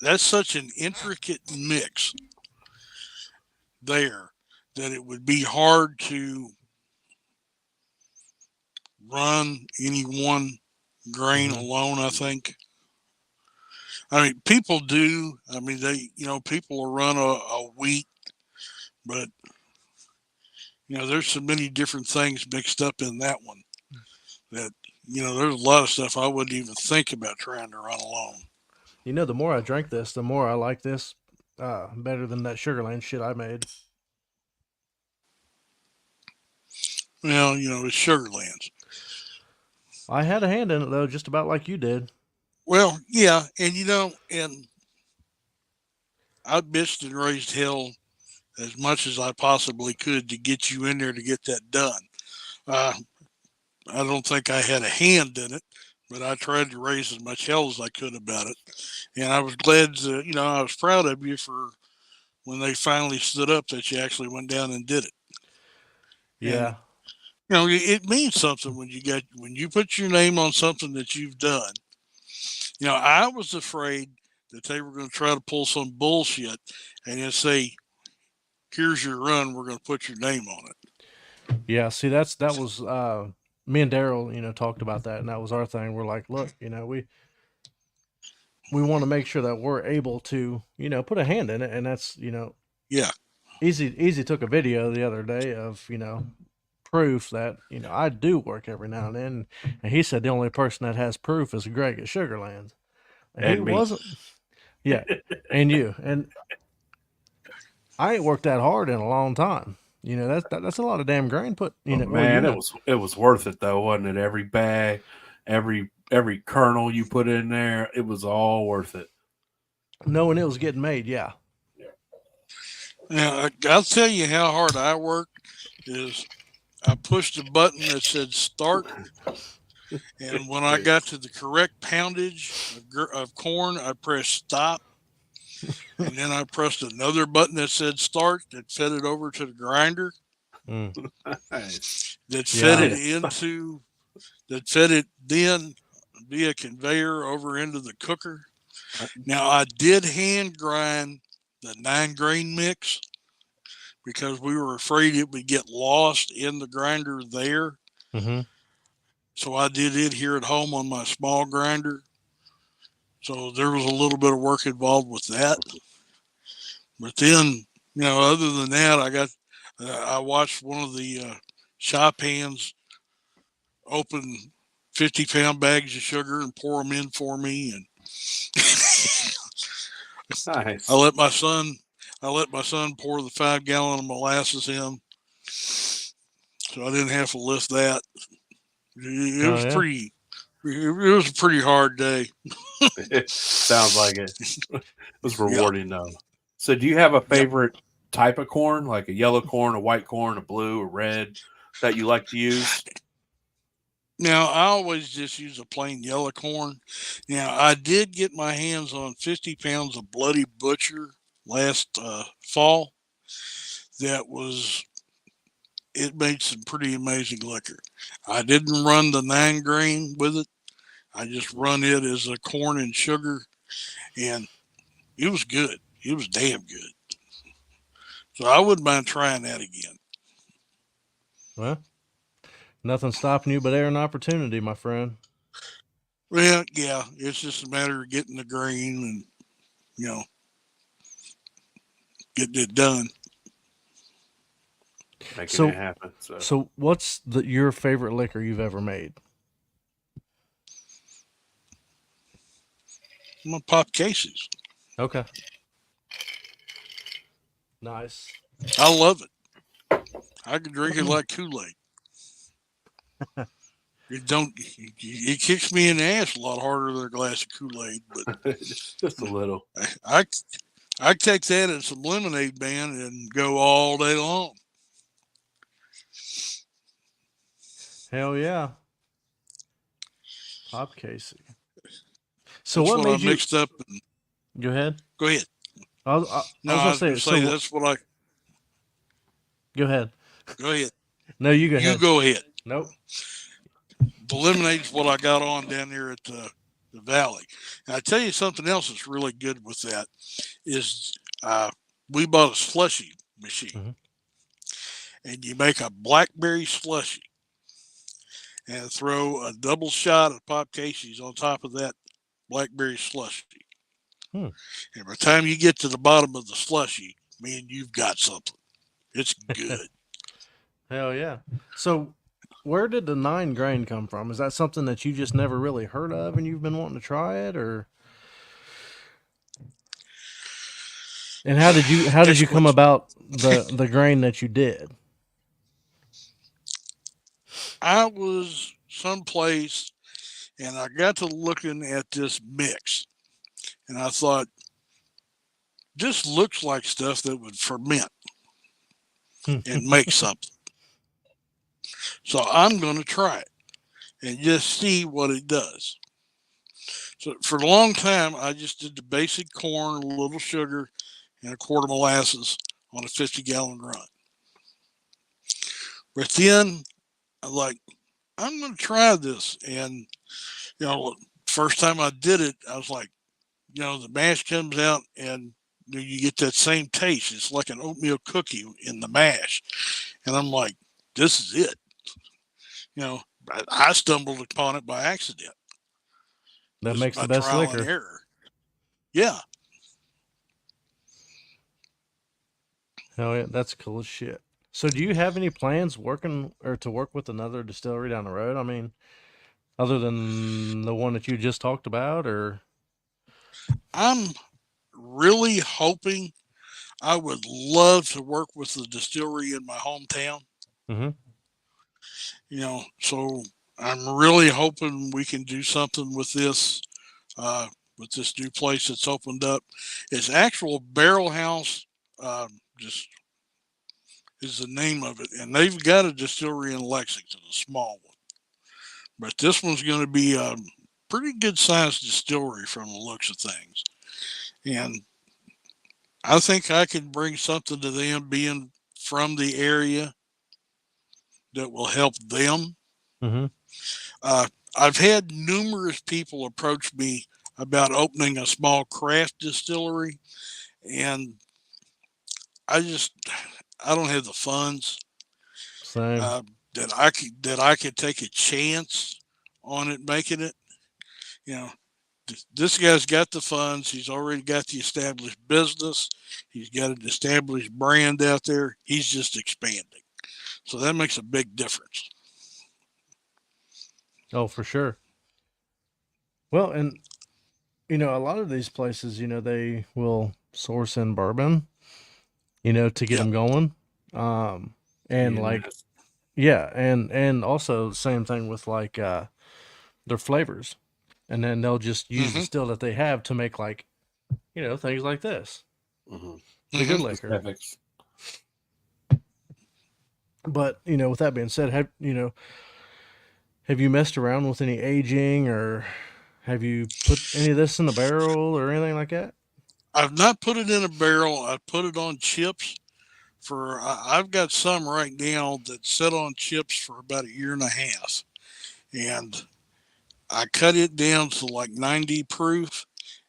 That's such an intricate mix there that it would be hard to run any one grain Mhm. alone, I think. I mean, people do. I mean, people will run a wheat, but, there's so many different things mixed up in that one that, there's a lot of stuff I wouldn't even think about trying to run alone. The more I drank this, the more I like this better than that Sugarland shit I made. Well, it's Sugarlands. I had a hand in it though, just about like you did. Well, yeah, and I bitched and raised hell as much as I possibly could to get you in there to get that done. Uh, I don't think I had a hand in it, but I tried to raise as much hell as I could about it. And I was glad to, I was proud of you for when they finally stood up that you actually went down and did it. And Yeah. it means something when you put your name on something that you've done. I was afraid that they were going to try to pull some bullshit and then say, "Here's your run. We're going to put your name on it." Yeah, see that was me and Daryl, talked about that, and that was our thing. We're like, look, we want to make sure that we're able to, put a hand in it, and that's, Yeah, easy took a video the other day of, proof that, I do work every now and then. And he said the only person that has proof is Greg at Sugarland. And he and me. wasn't. Yeah, and you. And I ain't worked that hard in a long time. That's a lot of damn grain put, Oh, well, man, it was worth it though, wasn't it? Every bag, every kernel you put in there, it was all worth it. knowing it was getting made, yeah. now I'll tell you how hard I worked is I pushed a button that said start, and when I got to the correct poundage of corn, I pressed stop, and then I pressed another button that said start that fed it over to the grinder Mm, Nice. that fed yeah. it into that fed it then via conveyor over into the cooker. Now I did hand grind the 9 grain mix because we were afraid it would get lost in the grinder there. Hmm. So I did it here at home on my small grinder. So there was a little bit of work involved with that. But then, other than that, I watched one of the shop hands open 50-pound bags of sugar and pour them in for me, and I Nice. let my son I let my son pour the 5 gallon of molasses in, so I didn't have to lift that. It Oh was yeah. pretty. It was a pretty hard day. Sounds like it. It was Yeah. rewarding though. So, do you have a Yep. favorite type of corn, like a yellow corn, a white corn, a blue, a red, that you like to use? Now I always just use a plain yellow corn. Now I did get my hands on 50 pounds of Bloody Butcher last fall. That was it made some pretty amazing liquor. I didn't run the 9 grain with it. I just run it as a corn and sugar, and it was good. It was damn good. So I wouldn't mind trying that again. Well, nothing stopping you but air and opportunity, my friend. Well, yeah, it's just a matter of getting the grain and you know getting it done. Making it So, happen. So, what's your favorite liquor you've ever made? I'm gonna pop cases. Okay, nice. I love it. I can drink it like Kool Aid. It don't. It kicks me in the ass a lot harder than a glass of Kool Aid, but just a little. I I take that and some lemonade, man, and go all day long. Hell yeah, Pop Casey. So, That's what what I made you mixed up. And go ahead? go ahead. I No, was I gonna was going say. to say So, that's what I. go ahead. Go ahead. No, you go You ahead. go ahead. Nope. The lemonade's what I got on down there at the valley. And I tell you something else that's really good with that is uh, we bought a slushy machine, Hmm. and you make a blackberry slushy and throw a double shot of pop Casey's on top of that blackberry slushy. Hmm. And by the time you get to the bottom of the slushy, man, you've got something. It's good. Hell yeah. So, where did the 9 grain come from? Is that something that you just never really heard of and you've been wanting to try it, or? And how did you come Excellent. about the grain that you did? I was someplace and I got to looking at this mix and I thought, this looks like stuff that would ferment and make something. So I'm going to try it and just see what it does. So for a long time, I just did the basic corn, a little sugar, and a quart of molasses on a 50-gallon run. But then I'm like, I'm going to try this. And, first time I did it, I was like, the mash comes out and you get that same taste. It's like an oatmeal cookie in the mash. And I'm like, this is it. You know, I stumbled upon it by accident, That just makes the by best trial and liquor. error. Yeah. Hell yeah, that's cool as shit. So, do you have any plans working or to work with another distillery down the road? I mean, other than the one that you just talked about, or? I'm really hoping I would love to work with the distillery in my hometown, Mm-hmm. so I'm really hoping we can do something with this new place that's opened up. It's actual Barrel House, just is the name of it, and they've got a distillery in Lexington, a small one. But this one's going to be a pretty good sized distillery from the looks of things, and I think I can bring something to them, being from the area, that will help them. Mm-hmm. Uh, I've had numerous people approach me about opening a small craft distillery, and I just I don't have the funds Same. that I could take a chance on it making it. You know, This guy's got the funds. He's already got the established business. He's got an established brand out there. He's just expanding. So that makes a big difference. Oh, for sure. Well, and a lot of these places, they will source in bourbon, to get Yeah. them going. Um, and Yeah. like, yeah, and also same thing with like their flavors, and then they'll just use the Mm-hmm. still that they have to make like things like this, Mm-hmm. the good Mm-hmm. liquor. Specifics. But with that being said, have you messed around with any aging, or have you put any of this in the barrel or anything like that? I've not put it in a barrel. I put it on chips I've got some right now that sit on chips for about a year and a half, and I cut it down to like 90 proof,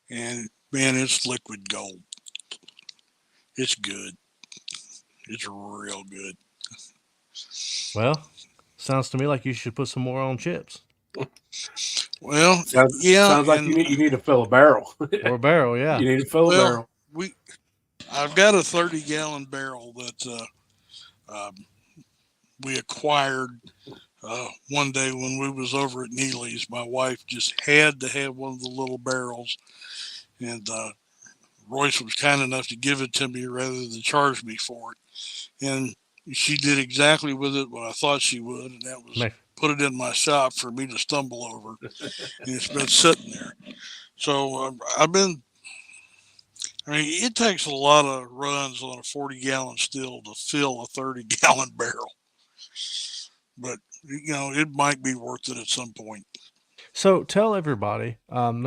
and man, it's liquid gold. It's good. It's real good. Well, sounds to me like you should put some more on chips Well, yeah, Sounds like and you need to fill a barrel. or a barrel. Yeah. You need to fill a well, barrel. we I've got a 30-gallon barrel that um, we acquired one day when we was over at Neely's. My wife just had to have one of the little barrels, and Royce was kind enough to give it to me rather than charge me for it. And she did exactly with it what I thought she would, and that was Make, put it in my shop for me to stumble over. And it's been sitting there. So I've been. I mean, it takes a lot of runs on a 40-gallon still to fill a 30-gallon barrel, but it might be worth it at some point. so tell everybody. I'm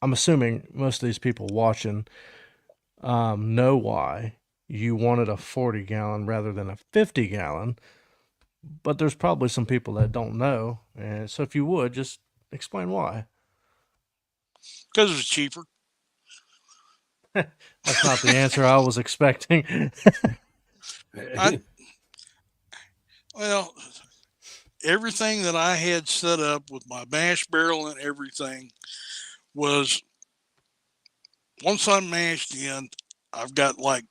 assuming most of these people watching know why you wanted a 40-gallon rather than a 50-gallon. But there's probably some people that don't know, and so if you would just explain why. Because it's cheaper. That's not the answer I was expecting. I Well, everything that I had set up with my mash barrel and everything was once I'm mashed in, I've got like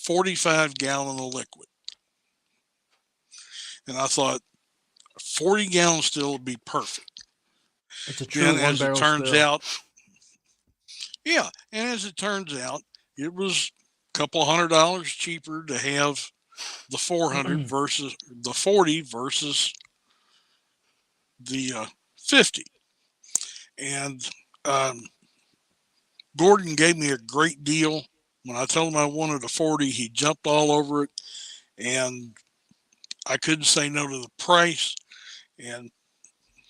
45 gallon of liquid. And I thought 40 gallons still would be perfect. It's a true Then one as it barrel turns still. out, yeah, and as it turns out, it was a couple $100 cheaper to have the 400 versus the 40 versus the 50. And um, Gordon gave me a great deal. When I told him I wanted a 40, he jumped all over it, and I couldn't say no to the price, and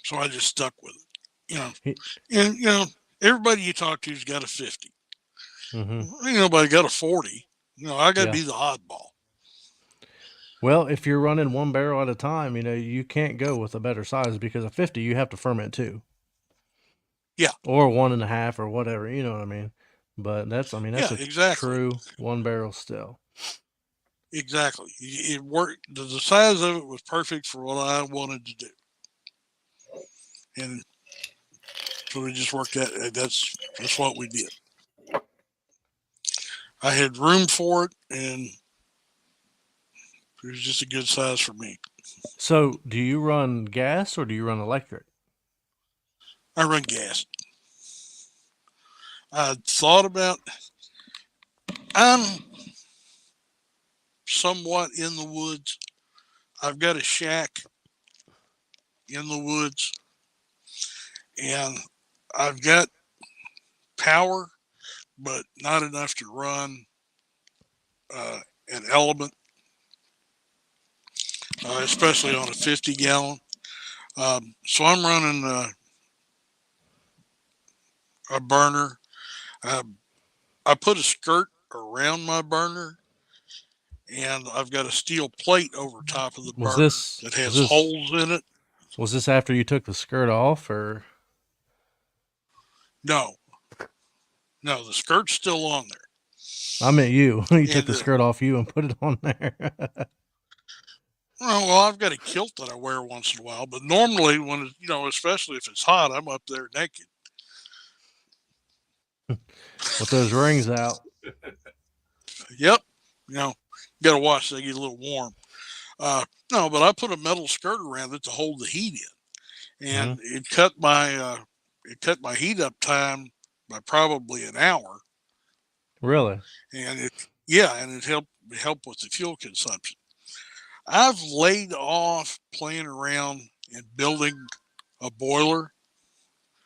so I just stuck with it. You know, He, and everybody you talk to's got a 50. hmm Ain't nobody got a 40. I got to Yeah. be the oddball. Well, if you're running one barrel at a time, you can't go with a better size because a 50 you have to ferment two, Yeah, or one and a half, or whatever. You know what I mean? But that's yeah, a exactly, true one barrel still. exactly. It worked. The size of it was perfect for what I wanted to do, and so we just worked that. That's what we did. I had room for it, and it was just a good size for me. So, do you run gas or do you run electric? I run gas. I thought about. I'm somewhat in the woods. I've got a shack in the woods, and I've got power, but not enough to run an element, especially on a 50 gallon. So I'm running a burner. Uh, I put a skirt around my burner, and I've got a steel plate over top of the Was burner this that was has this holes in it. was this after you took the skirt off, or No, no, the skirt's still on there. I meant you? You took And the skirt off you and put it on there. well, I've got a kilt that I wear once in a while, but normally when especially if it's hot, I'm up there naked. with those rings out. Yep. You got to watch so they get a little warm. No, but I put a metal skirt around it to hold the heat in, and it cut my heat up time by probably an hour. Really? And it helped with the fuel consumption. I've laid off playing around and building a boiler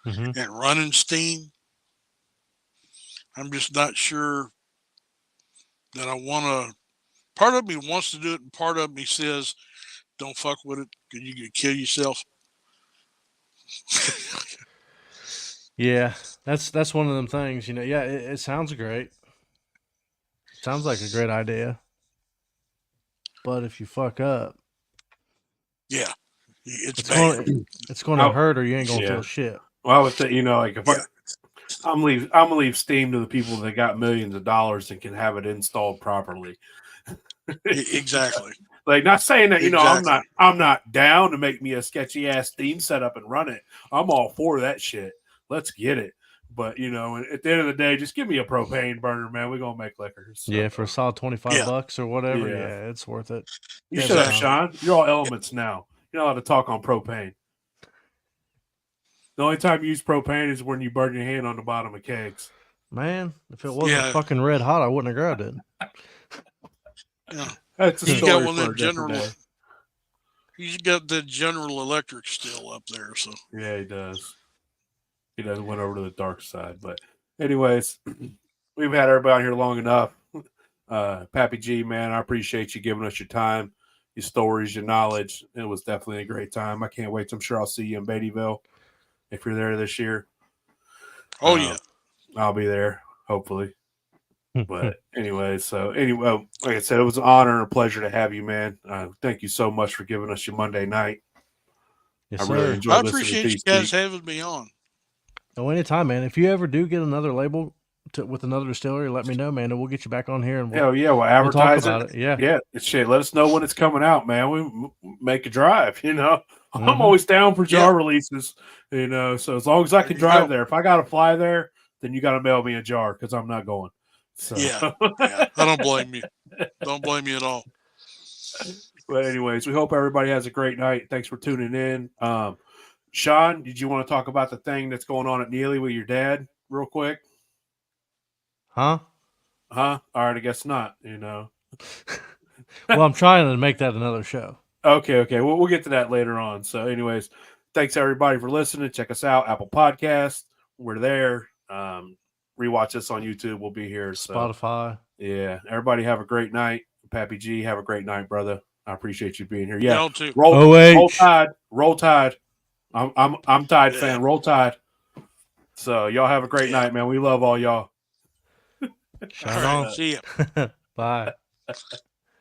Mm-hmm. and running steam. I'm just not sure that I want to. Part of me wants to do it, and part of me says, "Don't fuck with it, because you could kill yourself." Yeah, that's one of them things. Yeah, it sounds great. Sounds like a great idea. But if you fuck up, Yeah, it's going bad. it's going to hurt, or you ain't gonna Yeah. feel shit. Well, I would say, like if Yeah. I'm gonna leave steam to the people that got millions of dollars and can have it installed properly. Exactly. Like, not saying that Exactly. I'm not down to make me a sketchy ass steam setup and run it. I'm all for that shit. Let's get it. But at the end of the day, just give me a propane burner, man. We're gonna make liquor. So. Yeah, for a solid $25 or whatever. Yeah. Yeah, it's worth it. You Every shut up, time. Sean. You're all elements now. You're not allowed to talk on propane. The only time you use propane is when you burn your hand on the bottom of kegs. Man, if it wasn't fucking red hot, I wouldn't have grabbed it. Yeah. That's a He's story got one for of a the different general. day. He's got the General Electric still up there, so Yeah, he does. He doesn't went over to the dark side. But anyways, we've had everybody on here long enough. Pappy G, man, I appreciate you giving us your time, your stories, your knowledge. It was definitely a great time. I can't wait. I'm sure I'll see you in Beattyville if you're there this year. Oh yeah. I'll be there, hopefully. But anyway, like I said, it was an honor and a pleasure to have you, man. Thank you so much for giving us your Monday night. Yes, I sir. really enjoyed I listening appreciate to you you guys speak. having me on. Oh, anytime, man. If you ever do get another label with another distillery, let me know, man, and we'll get you back on here and Hell yeah, we'll we'll advertise talk about it. Yeah. Yeah, shit. Let us know when it's coming out, man. We make a drive. I'm Mhm. always down for jar releases. So as long as I can drive there, if I got to fly there, then you got to mail me a jar because I'm not going. So Yeah, I don't blame you. Don't blame you at all. But anyways, we hope everybody has a great night. Thanks for tuning in. Sean, did you want to talk about the thing that's going on at Neely with your dad real quick? Huh? All right, I guess not. Well, I'm trying to make that another show. Okay. We'll get to that later on. So anyways, thanks everybody for listening. Check us out, Apple Podcasts. We're there. Rewatch us on YouTube. We'll be here. Spotify. Yeah. Everybody have a great night. Pappy G, have a great night, brother. I appreciate you being here. Yeah. Y'all too. Roll Tide. Roll Tide. I'm Tide fan. Roll Tide. So y'all have a great night, man. We love all y'all. Shine on. See ya. Bye.